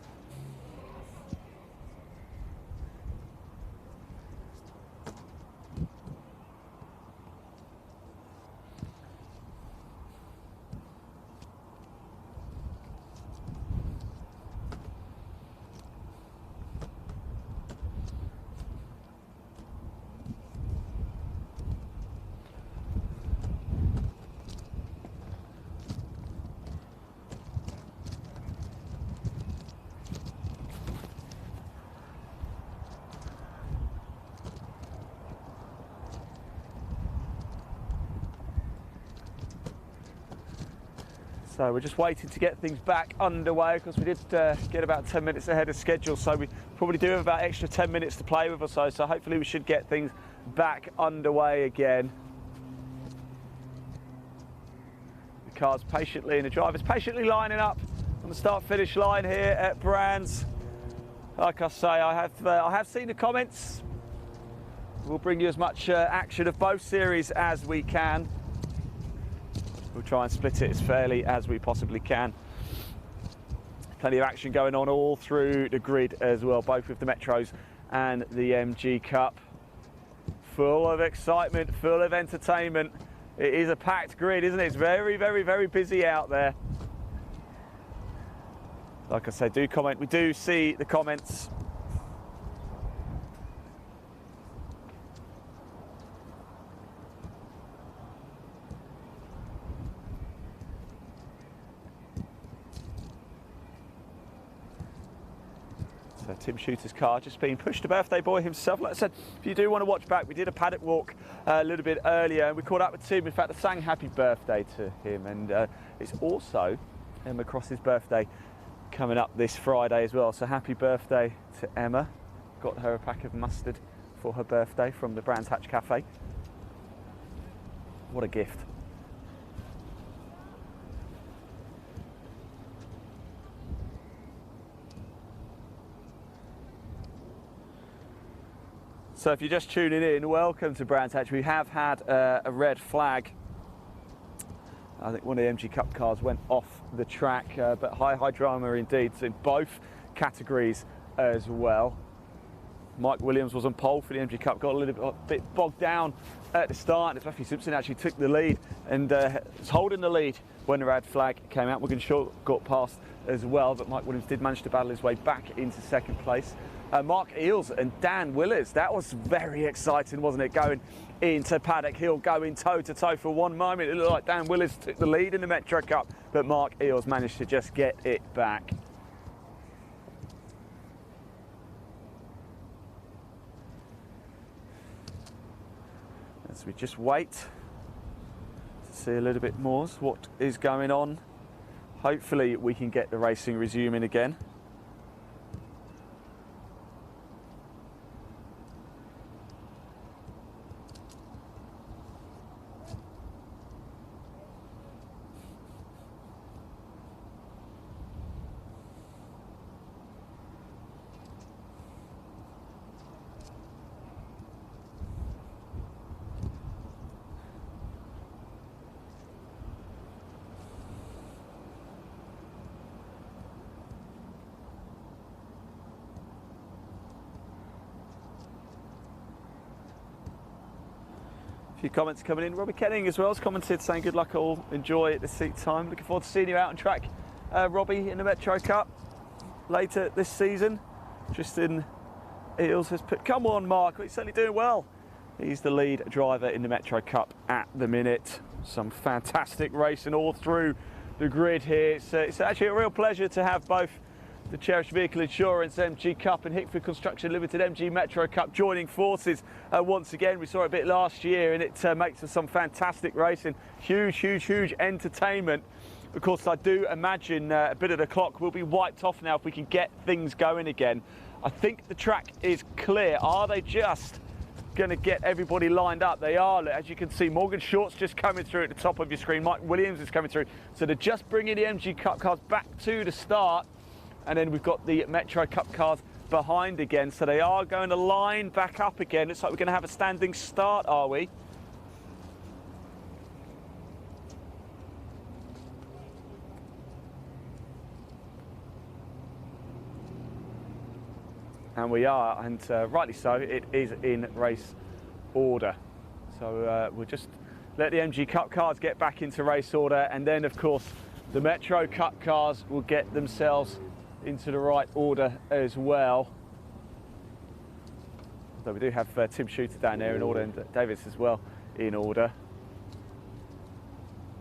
So we're just waiting to get things back underway. Of course, we did get about 10 minutes ahead of schedule, so we probably do have about extra 10 minutes to play with or so. So hopefully we should get things back underway again. The cars patiently and the drivers patiently lining up on the start-finish line here at Brands. Like I say, I have seen the comments. We'll bring you as much action of both series as we can. We'll try and split it as fairly as we possibly can. Plenty of action going on all through the grid as well, both with the Metros and the MG Cup. Full of excitement, full of entertainment. It is a packed grid, isn't it? It's very, very, very busy out there. Like I said, do comment. We do see the comments. So Tim Shooter's car just being pushed, the birthday boy himself. Like I said, if you do want to watch back, we did a paddock walk a little bit earlier and we caught up with Tim. In fact, I sang happy birthday to him, and it's also Emma Cross's birthday coming up this Friday as well. So happy birthday to Emma. Got her a pack of mustard for her birthday from the Brands Hatch Cafe. What a gift. So if you're just tuning in, welcome to Brands Hatch. We have had a red flag. I think one of the MG Cup cars went off the track, but high drama indeed in both categories as well. Mike Williams was on pole for the MG Cup, got a little bit bogged down at the start. And Matthew Simpson actually took the lead and was holding the lead when the red flag came out. Wigan Short got past as well, but Mike Williams did manage to battle his way back into second place. Mark Eales and Dan Willers, that was very exciting, wasn't it? Going into Paddock Hill, going toe-to-toe for one moment. It looked like Dan Willers took the lead in the Metro Cup, but Mark Eales managed to just get it back. As we just wait to see a little bit more what is going on. Hopefully we can get the racing resuming again. Few comments coming in. Robbie Kenning as well has commented saying good luck all, enjoy the seat time. Looking forward to seeing you out on track, Robbie, in the Metro Cup later this season. Tristan Eales has put, come on Mark, he's certainly doing well. He's the lead driver in the Metro Cup at the minute. Some fantastic racing all through the grid here. It's actually a real pleasure to have both the Cherished Vehicle Insurance MG Cup and Hickford Construction Limited MG Metro Cup joining forces once again. We saw it a bit last year and it makes for some fantastic racing. Huge entertainment. Of course, I do imagine a bit of the clock will be wiped off now if we can get things going again. I think the track is clear. Are they just going to get everybody lined up? They are. As you can see, Morgan Short's just coming through at the top of your screen. Mike Williams is coming through. So they're just bringing the MG Cup cars back to the start. And then we've got the Metro Cup cars behind again. So they are going to line back up again. Looks like we're going to have a standing start, are we? And we are, and rightly so, it is in race order. So we'll just let the MG Cup cars get back into race order, and then of course the Metro Cup cars will get themselves into the right order as well. Although we do have Tim Shooter down there in order and Davis as well in order.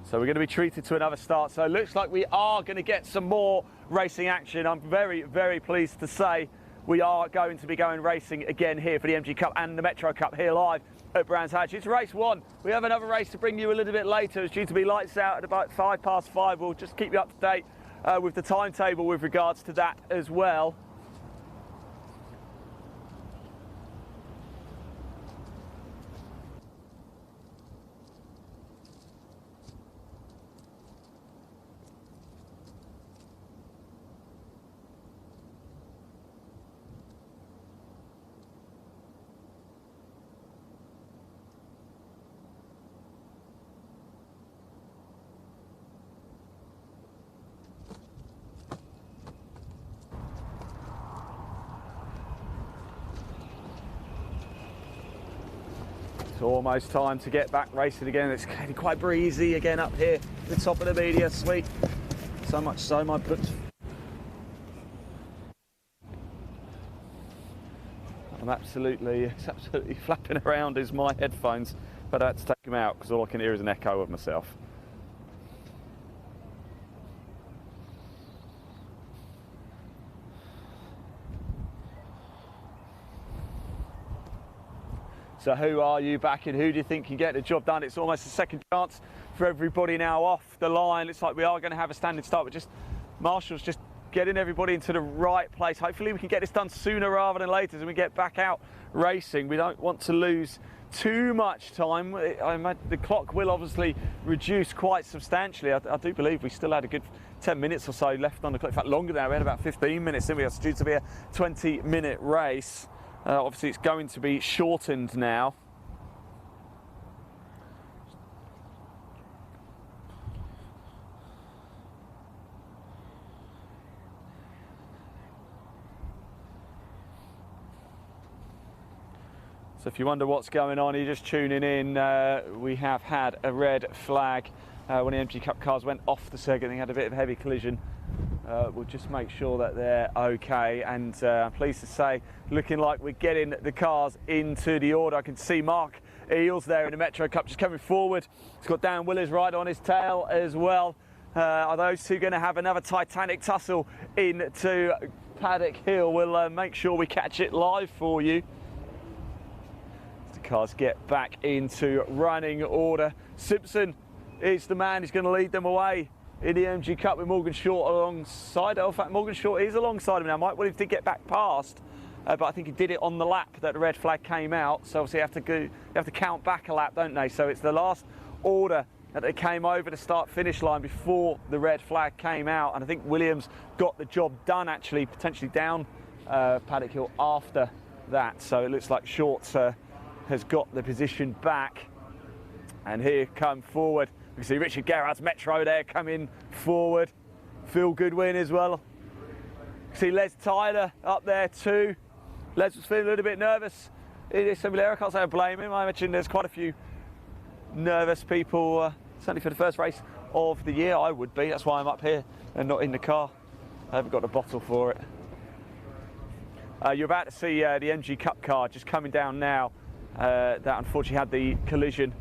So we're going to be treated to another start. So it looks like we are going to get some more racing action. I'm very pleased to say we are going to be going racing again here for the MG Cup and the Metro Cup here live at Brands Hatch. It's race one. We have another race to bring you a little bit later. It's due to be lights out at about 5:05. We'll just keep you up to date with the timetable with regards to that as well. It's almost time to get back racing again. It's getting quite breezy again up here at the top of the media suite. So much so my boots. It's absolutely flapping around is my headphones, but I had to take them out because all I can hear is an echo of myself. So who are you backing? Who do you think can get the job done? It's almost a second chance for everybody now off the line. Looks like we are going to have a standing start, but just Marshall's just getting everybody into the right place. Hopefully we can get this done sooner rather than later as we get back out racing. We don't want to lose too much time. I imagine the clock will obviously reduce quite substantially. I do believe we still had a good 10 minutes or so left on the clock. In fact, longer than that. We had about 15 minutes, didn't we? It's due to be a 20-minute race. Obviously it's going to be shortened now. So if you wonder what's going on, you're just tuning in, we have had a red flag when the MG Cup cars went off the circuit. They had a bit of a heavy collision. We'll just make sure that they're okay, and I'm pleased to say looking like we're getting the cars into the order. I can see Mark Eels there in the Metro Cup just coming forward. He's got Dan Willers right on his tail as well. Are those two going to have another titanic tussle into Paddock Hill? We'll make sure we catch it live for you. The cars get back into running order. Simpson is the man who's going to lead them away in the MG Cup with Morgan Short alongside. In fact, Morgan Short is alongside him now. Mike Williams did get back past, but I think he did it on the lap that the red flag came out. So obviously you have to count back a lap, don't they? So it's the last order that they came over the start-finish line before the red flag came out. And I think Williams got the job done, actually, potentially down Paddock Hill after that. So it looks like Short has got the position back. And here come forward. We can see Richard Gerrard's Metro there coming forward. Phil Goodwin as well. You can see Les Tyler up there too. Les was feeling a little bit nervous in this assembly area. I can't say I blame him. I imagine there's quite a few nervous people, certainly for the first race of the year. I would be. That's why I'm up here and not in the car. I haven't got a bottle for it. You're about to see the MG Cup car just coming down now. That unfortunately had the collision.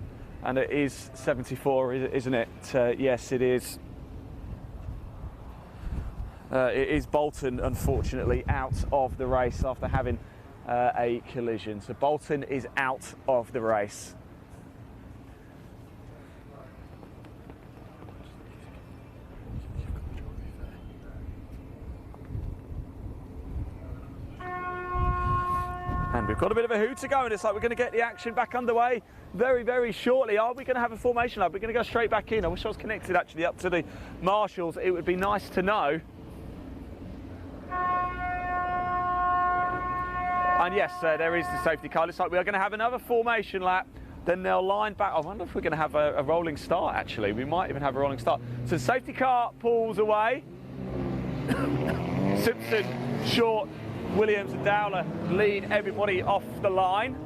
And it is 74, isn't it? Yes, it is. It is Bolton, unfortunately, out of the race after having a collision. So Bolton is out of the race. And we've got a bit of a hooter going. It's like we're going to get the action back underway very, very shortly. Are we going to have a formation lap? We're going to go straight back in. I wish I was connected actually up to the marshals. It would be nice to know. And yes, there is the safety car. Looks like we are going to have another formation lap. Then they'll line back. I wonder if we're going to have a rolling start, actually. We might even have a rolling start. So the safety car pulls away. Simpson, Short, Williams and Dowler lead everybody off the line.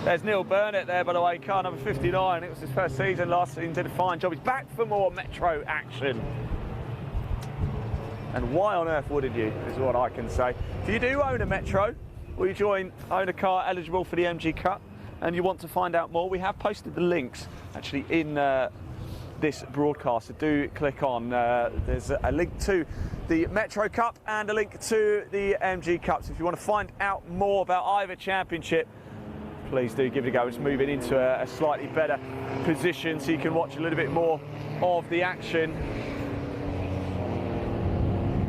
There's Neil Burnett there, by the way, car number 59. It was his first season, last season, did a fine job. He's back for more Metro action. And why on earth wouldn't you, is what I can say. If you do own a Metro, or you own a car eligible for the MG Cup, and you want to find out more, we have posted the links actually in this broadcast, so do click on. There's a link to the Metro Cup and a link to the MG Cup. So if you want to find out more about either championship, please do give it a go. It's moving into a slightly better position so you can watch a little bit more of the action.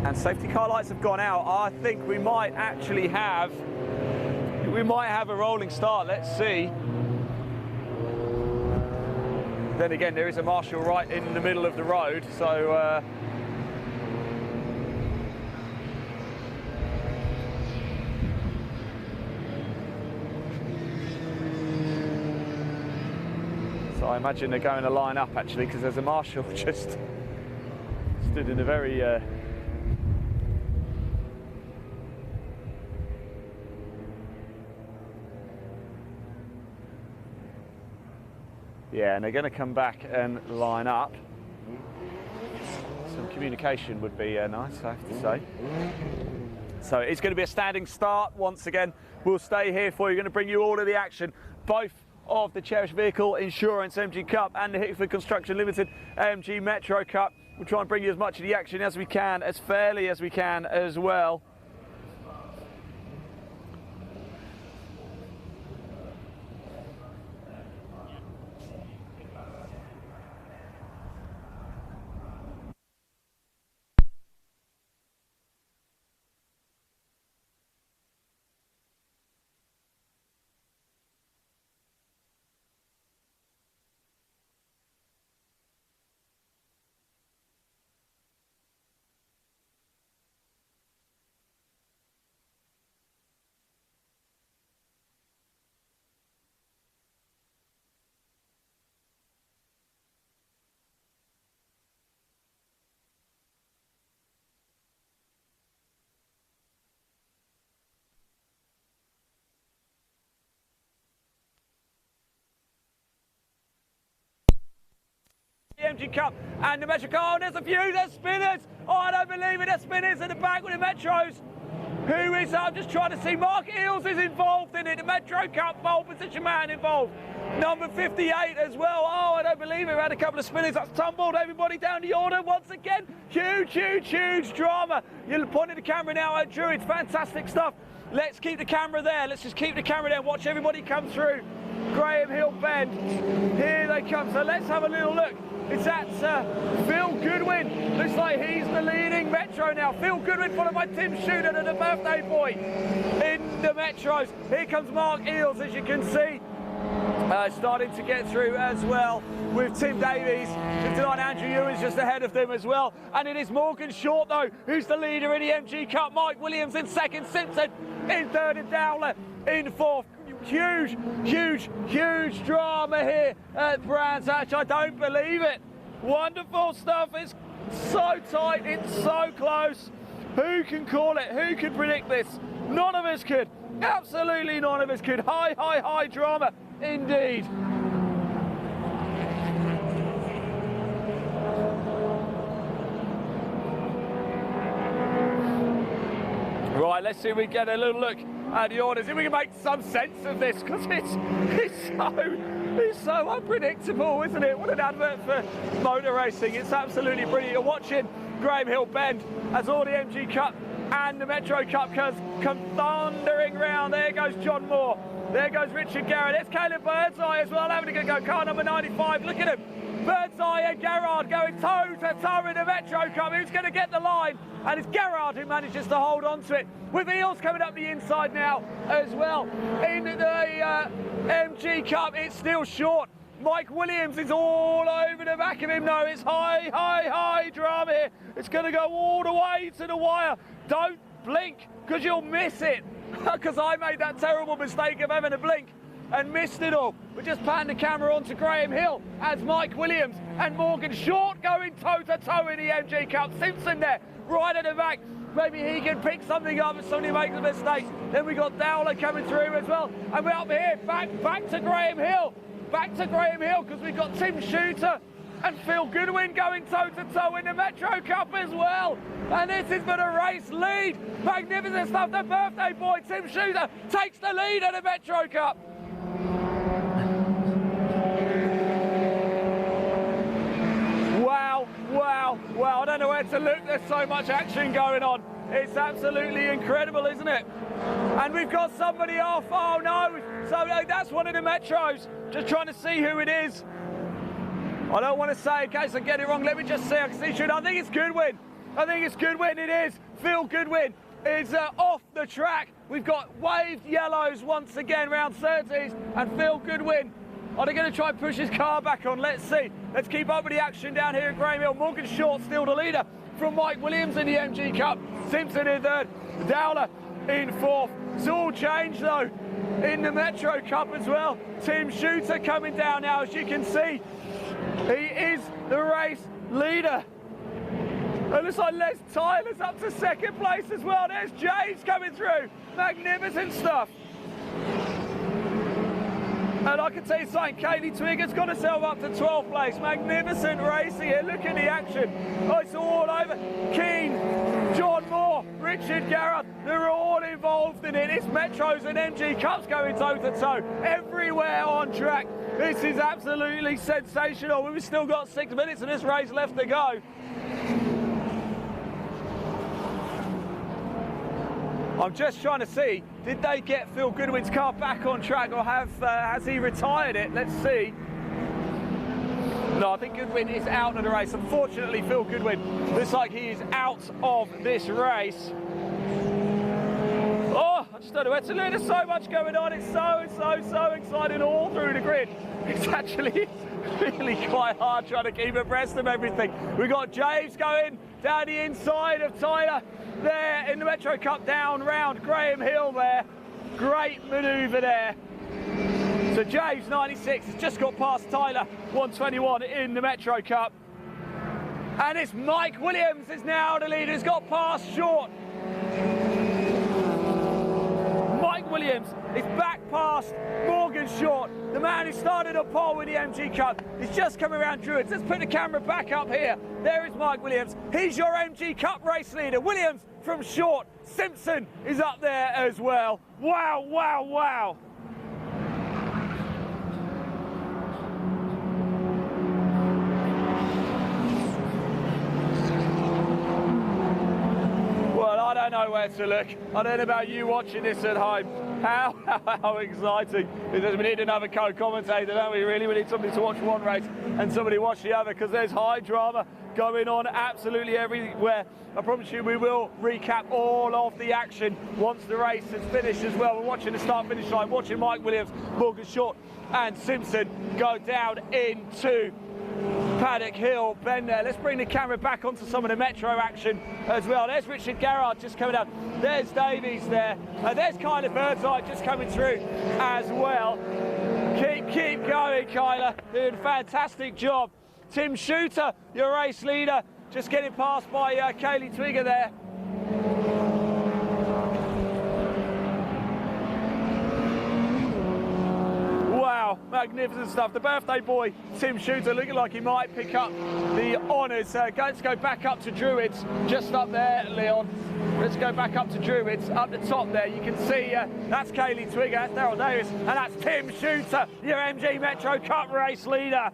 And safety car lights have gone out. I think we might actually have a rolling start. Let's see. Then again, there is a marshal right in the middle of the road, so I imagine they're going to line up actually, because there's a marshal just stood in a very yeah, and they're going to come back and line up. Some communication would be nice, I have to say. So it's going to be a standing start once again. We'll stay here for you. Going to bring you all of the action, both of the Cherished Vehicle Insurance MG Cup and the Hickford Construction Limited MG Metro Cup. We'll try and bring you as much of the action as we can, as fairly as we can as well. The MG Cup and the Metro Cup. Oh, there's a few, there's spinners. Oh, I don't believe it, there's spinners at the back with the Metros. Who is that? I'm just trying to see. Mark Eels is involved in it. The Metro Cup pole position man involved. Number 58 as well. Oh, I don't believe it. We had a couple of spinners. That's tumbled everybody down the order once again. Huge, huge, huge drama. You're pointing the camera now at Druids. Fantastic stuff. Let's keep the camera there. Let's just keep the camera there. Watch everybody come through. Graham Hill Bend. Here they come. So let's have a little look. It's that Phil Goodwin. Looks like he's the leading Metro now. Phil Goodwin followed by Tim Shooter and the birthday boy in the Metros. Here comes Mark Eels, as you can see. Starting to get through as well with Tim Davies. 59 Andrew Ewing's just ahead of them as well. And it is Morgan Short, though, who's the leader in the MG Cup. Mike Williams in second, Simpson in third, and Dowler in fourth. Huge, huge, huge drama here at Brands Hatch. I don't believe it. Wonderful stuff. It's so tight. It's so close. Who can call it? Who can predict this? None of us could. Absolutely none of us could. High, high, high drama indeed. Right, let's see if we get a little look at the orders. If we can make some sense of this, because it's so unpredictable, isn't it? What an advert for motor racing. It's absolutely brilliant. You're watching Graham Hill Bend as all the MG Cup and the Metro Cup come thundering round. There goes John Moore. There goes Richard Garrett. There's Caleb Birdseye as well, having a go. Car number 95. Look at him. Birdseye and Garrard going toe-to-toe in the Metro Cup. Who's going to get the line? And it's Garrard who manages to hold on to it. With Eels coming up the inside now as well. In the MG Cup, it's still short. Mike Williams is all over the back of him. No, it's high, high, high drama here. It's going to go all the way to the wire. Don't blink, because you'll miss it. Because I made that terrible mistake of having a blink and missed it all. We just panned the camera onto Graham Hill as Mike Williams and Morgan Short going toe-to-toe in the MG Cup. Simpson there, right at the back. Maybe he can pick something up if somebody makes a mistake. Then we got Dowler coming through as well. And we're up here, back to Graham Hill. Back to Graham Hill, because we've got Tim Shooter and Phil Goodwin going toe-to-toe in the Metro Cup as well. And this is for the race lead. Magnificent stuff. The birthday boy, Tim Shooter, takes the lead at the Metro Cup. Wow, wow, wow. I don't know where to look. There's so much action going on. It's absolutely incredible, isn't it? And we've got somebody off. Oh, no. So that's one of the Metros. Just trying to see who it is. I don't want to say in case I get it wrong. Let me just see. I can see Shooter. I think it's Goodwin. I think it's Goodwin. It is. Phil Goodwin is off the track. We've got waved yellows once again round 30s. And Phil Goodwin, are they going to try and push his car back on? Let's see. Let's keep up with the action down here at Graham Hill. Morgan Short still the leader from Mike Williams in the MG Cup. Simpson in third. Dowler in fourth. It's all changed though in the Metro Cup as well. Tim Shooter coming down now, as you can see. He is the race leader. It looks like Les Tyler's up to second place as well. There's James coming through. Magnificent stuff. And I can tell you something, Kaylee Twigger's got herself up to 12th place. Magnificent racing here. Look at the action. Oh, it's all over. Keane, John Moore, Richard Garrett, they're all involved in it. It's Metros and MG Cups going toe-to-toe. Everywhere on track. This is absolutely sensational. We've still got 6 minutes of this race left to go. I'm just trying to see, did they get Phil Goodwin's car back on track, or has he retired it? Let's see. No, I think Goodwin is out of the race. Unfortunately, Phil Goodwin looks like he is out of this race. Oh, I just don't know where to look. There's so much going on. It's so exciting all through the grid. It's actually really quite hard trying to keep abreast of everything. We've got James going down the inside of Tyler there in the Metro Cup, down round Graham Hill there. Great manoeuvre there. So James, 96, has just got past Tyler, 121 in the Metro Cup. And it's Mike Williams is now the leader. He's got past Short. Mike Williams is back past Morgan Short, the man who started on pole with the MG Cup. He's just come around Druids. Let's put the camera back up here. There is Mike Williams. He's your MG Cup race leader. Williams from Short. Simpson is up there as well. Wow, wow, wow. Well, I don't know where to look. I don't know about you watching this at home. How exciting. We need another co-commentator, don't we? Really, we need somebody to watch one race and somebody watch the other, because there's high drama going on absolutely everywhere. I promise you we will recap all of the action once the race is finished as well. We're watching the start-finish line, watching Mike Williams, Morgan Short and Simpson go down into Paddock Hill bend there. Let's bring the camera back onto some of the Metro action as well. There's Richard Garrard just coming up. There's Davies there. There's Kyler Birdseye just coming through as well. Keep going, Kyler. Doing a fantastic job. Tim Shooter, your race leader, just getting passed by Kaylee Twigger there. Wow, magnificent stuff. The birthday boy, Tim Shooter, looking like he might pick up the honours. Let's go back up to Druids, just up there, Leon. Let's go back up to Druids, up the top there. You can see that's Kaylee Twigger, that's Daryl Davis, and that's Tim Shooter, your MG Metro Cup race leader.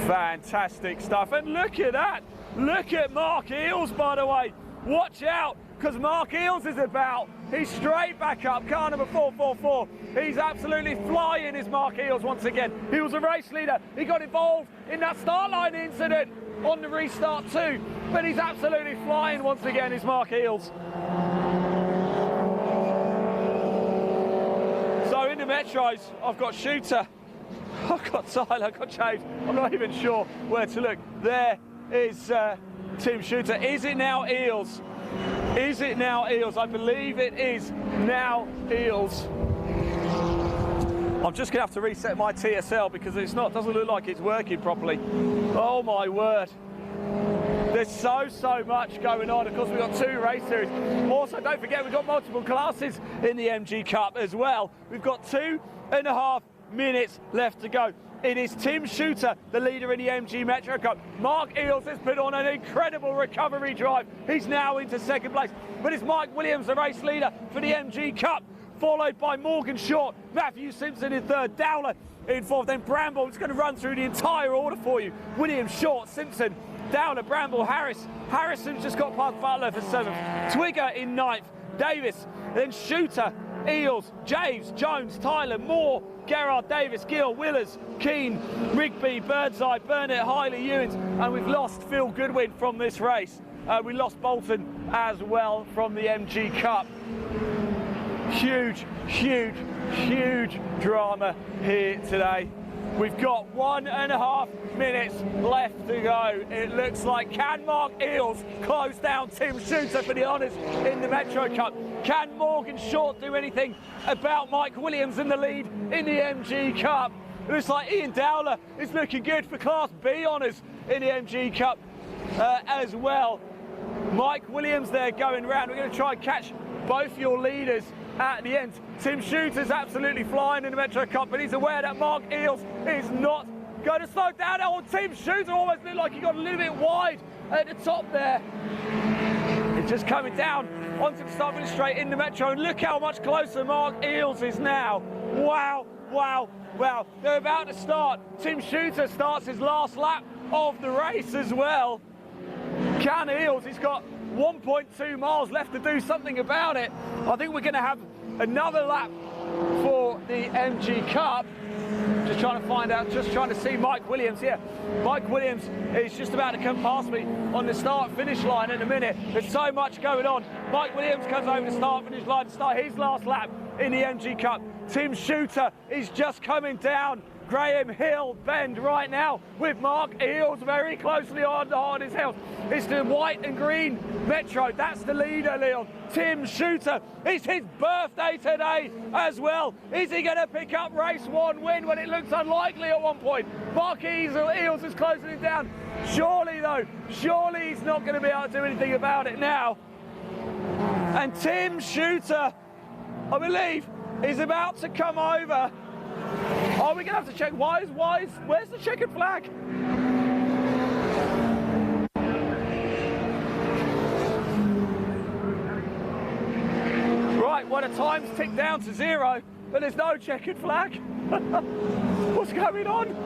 Fantastic stuff. And look at that. Look at Mark Eels, by the way. Watch out, because Mark Eels is about. He's straight back up, car number 444. He's absolutely flying, is Mark Eels once again. He was a race leader. He got involved in that start line incident on the restart too. But he's absolutely flying once again, is Mark Eels. So in the Metros, I've got Shooter. I've got Tyler, I've got James. I'm not even sure where to look. There is Tim Shooter. Is it now Eels? Is it now Eels? I believe it is now Eels. I'm just going to have to reset my TSL because doesn't look like it's working properly. Oh my word. There's so much going on. Of course, we've got 2 race series. Also, don't forget, we've got multiple classes in the MG Cup as well. We've got 2.5 minutes left to go. It is Tim Shooter, the leader in the MG Metro Cup. Mark Eels has put on an incredible recovery drive. He's now into second place. But it's Mike Williams, the race leader for the MG Cup, followed by Morgan Short, Matthew Simpson in third, Dowler in fourth, then Bramble. It's going to run through the entire order for you. Williams, Short, Simpson, Dowler, Bramble, Harris. Harrison's just got past Butler for 7th. Twigger in 9th. Davis, then Shooter, Eels, James, Jones, Tyler, Moore, Gerard, Davis, Gill, Willers, Keane, Rigby, Birdseye, Burnett, Hiley, Ewins, and we've lost Phil Goodwin from this race. We lost Bolton as well from the MG Cup. Huge drama here today. We've got 1.5 minutes left to go. It looks like, can Mark Eales close down Tim Shooter for the honours in the Metro Cup? Can Morgan Short do anything about Mike Williams in the lead in the MG Cup? It looks like Ian Dowler is looking good for Class B honours in the MG Cup as well. Mike Williams there going round. We're going to try and catch both your leaders at the end. Tim Shooter's absolutely flying in the Metro Cup, but he's aware that Mark Eales is not going to slow down. Oh, Tim Shooter almost looked like he got a little bit wide at the top there. It's just coming down onto the start finish straight in the Metro, and look how much closer Mark Eales is now. Wow, wow, wow. They're about to start. Tim Shooter starts his last lap of the race as well. Can Eales, he's got 1.2 miles left to do something about it. I think we're going to have another lap for the MG Cup. Just trying to find out, just trying to see Mike Williams here. Mike Williams is just about to come past me on the start-finish line in a minute. There's so much going on. Mike Williams comes over the start-finish line to start his last lap in the MG Cup. Tim Shooter is just coming down Graham Hill bend right now with Mark Eales very closely on his heels. It's the white and green Metro. That's the leader, Leon. Tim Shooter. It's his birthday today as well. Is he going to pick up race 1 win when it looks unlikely at one point? Mark Eales is closing him down. Surely, though, surely he's not going to be able to do anything about it now. And Tim Shooter, I believe, is about to come over. Oh, we're going to have to check. Where's the checkered flag? Right, well, the time's ticked down to 0, but there's no checkered flag. What's going on?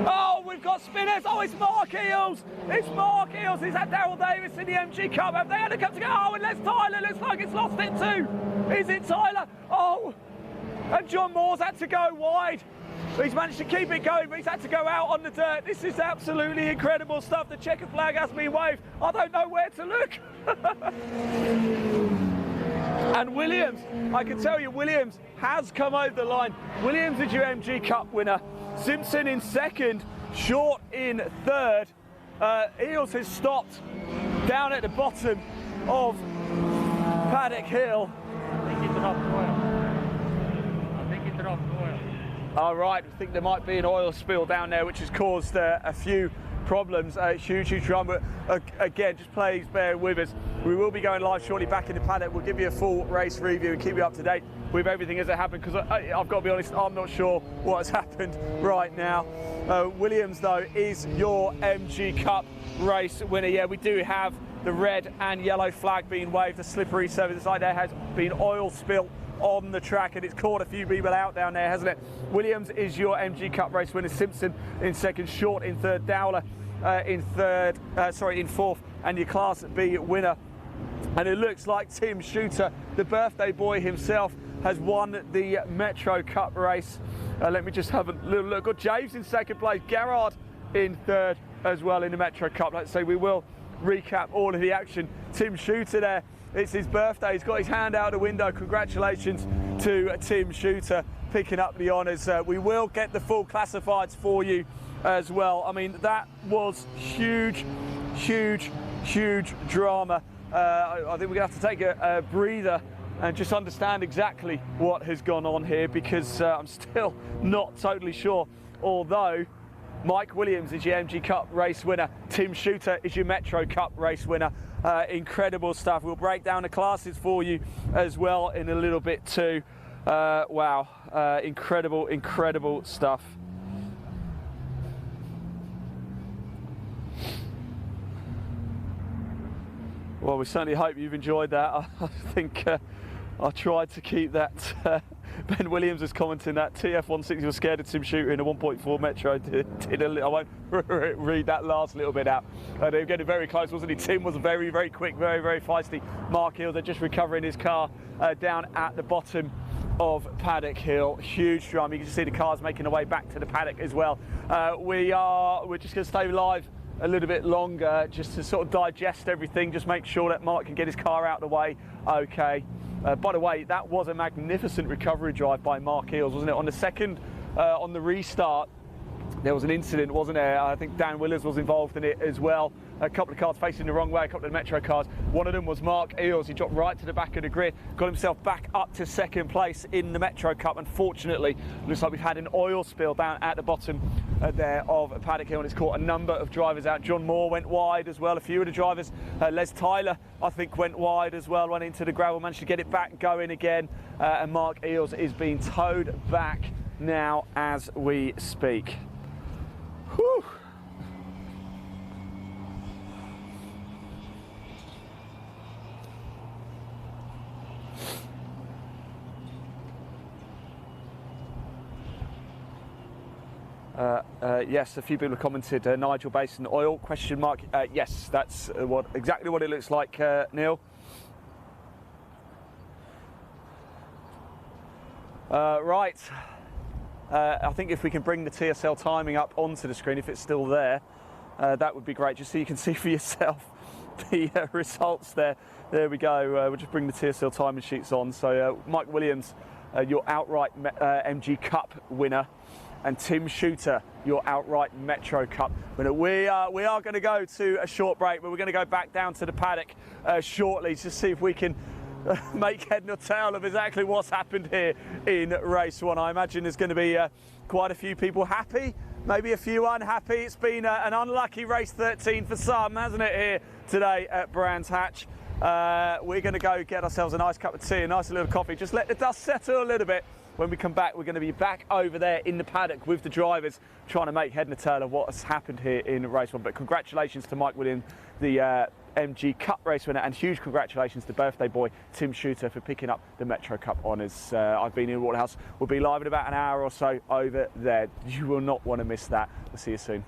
Oh, we've got spinners. Oh, it's Mark Eales. It's Mark Eales. Is that Daryl Davis in the MG Cup? Have they had a cup to go? Oh, and there's Tyler. Looks like it's lost it too. Is it Tyler? Oh, and John Moore's had to go wide. He's managed to keep it going, but he's had to go out on the dirt. This is absolutely incredible stuff. The checkered flag has been waved. I don't know where to look. And Williams, I can tell you, Williams has come over the line. Williams is your MG Cup winner. Simpson in second, Short in third. Eales has stopped down at the bottom of Paddock Hill. I think it's enough oil. All right, I think there might be an oil spill down there, which has caused a few problems. Huge drama. Again, just please bear with us. We will be going live shortly back in the paddock. We'll give you a full race review and keep you up to date with everything as it happened, because I've got to be honest, I'm not sure what has happened right now. Williams, though, is your MG Cup race winner. Yeah, we do have the red and yellow flag being waved. The slippery surface inside there has been oil spilt on the track, and it's caught a few people out down there, hasn't it? Williams is your MG Cup race winner. Simpson in second, Short in third, Dowler in fourth, and your Class B winner. And it looks like Tim Shooter, the birthday boy himself, has won the Metro Cup race. Let me just have a little look. Got James in second place, Gerard in third as well in the Metro Cup. Let's say we will recap all of the action. Tim Shooter there, it's his birthday. He's got his hand out the window. Congratulations to Tim Shooter picking up the honours. We will get the full classifieds for you as well. I mean, that was huge drama. I think we're going to have to take a breather and just understand exactly what has gone on here, because I'm still not totally sure. Although Mike Williams is your MG Cup race winner, Tim Shooter is your Metro Cup race winner. Incredible stuff. We'll break down the classes for you as well in a little bit too. Wow, incredible stuff. Well, we certainly hope you've enjoyed that. I think I tried to keep that. Ben Williams is commenting that TF160 was scared of Tim Shooter in a 1.4 Metro. I won't read that last little bit out. They were getting very close, wasn't he? Tim was very quick, very feisty. Mark Hill, they're just recovering his car down at the bottom of Paddock Hill. Huge drama. You can see the cars making their way back to the paddock as well. We're just going to stay live a little bit longer just to sort of digest everything, just make sure that Mark can get his car out of the way okay. By the way, that was a magnificent recovery drive by Mark Eales, wasn't it? On the second, on the restart, there was an incident, wasn't there? I think Dan Willers was involved in it as well. A couple of cars facing the wrong way, a couple of Metro cars. One of them was Mark Eales. He dropped right to the back of the grid, got himself back up to second place in the Metro Cup. Unfortunately, looks like we've had an oil spill down at the bottom there of Paddock Hill, and it's caught a number of drivers out. John Moore went wide as well. A few of the drivers, Les Tyler, I think, went wide as well, went into the gravel, managed to get it back going again. And Mark Eales is being towed back now as we speak. Whew. Yes, a few people have commented. Nigel Basin oil ? Yes, that's exactly what it looks like, Neil. Right. I think if we can bring the TSL timing up onto the screen, if it's still there, that would be great, just so you can see for yourself the results there. There we go. We'll just bring the TSL timing sheets on. So Mike Williams, your outright MG Cup winner, and Tim Shooter, your outright Metro Cup winner. We are going to go to a short break, but we're going to go back down to the paddock shortly to see if we can make head nor tail of exactly what's happened here in race one. I imagine there's going to be quite a few people happy, maybe a few unhappy. It's been an unlucky race 13 for some, hasn't it, here today at Brands Hatch. We're going to go get ourselves a nice cup of tea, a nice little coffee, just let the dust settle a little bit. When we come back, we're going to be back over there in the paddock with the drivers, trying to make head nor tail of what has happened here in race one. But congratulations to Mike Williams, the MG Cup race winner, and huge congratulations to birthday boy Tim Shooter for picking up the Metro Cup honours. I've been in Waterhouse. We'll be live in about an hour or so over there. You will not want to miss that. We'll see you soon.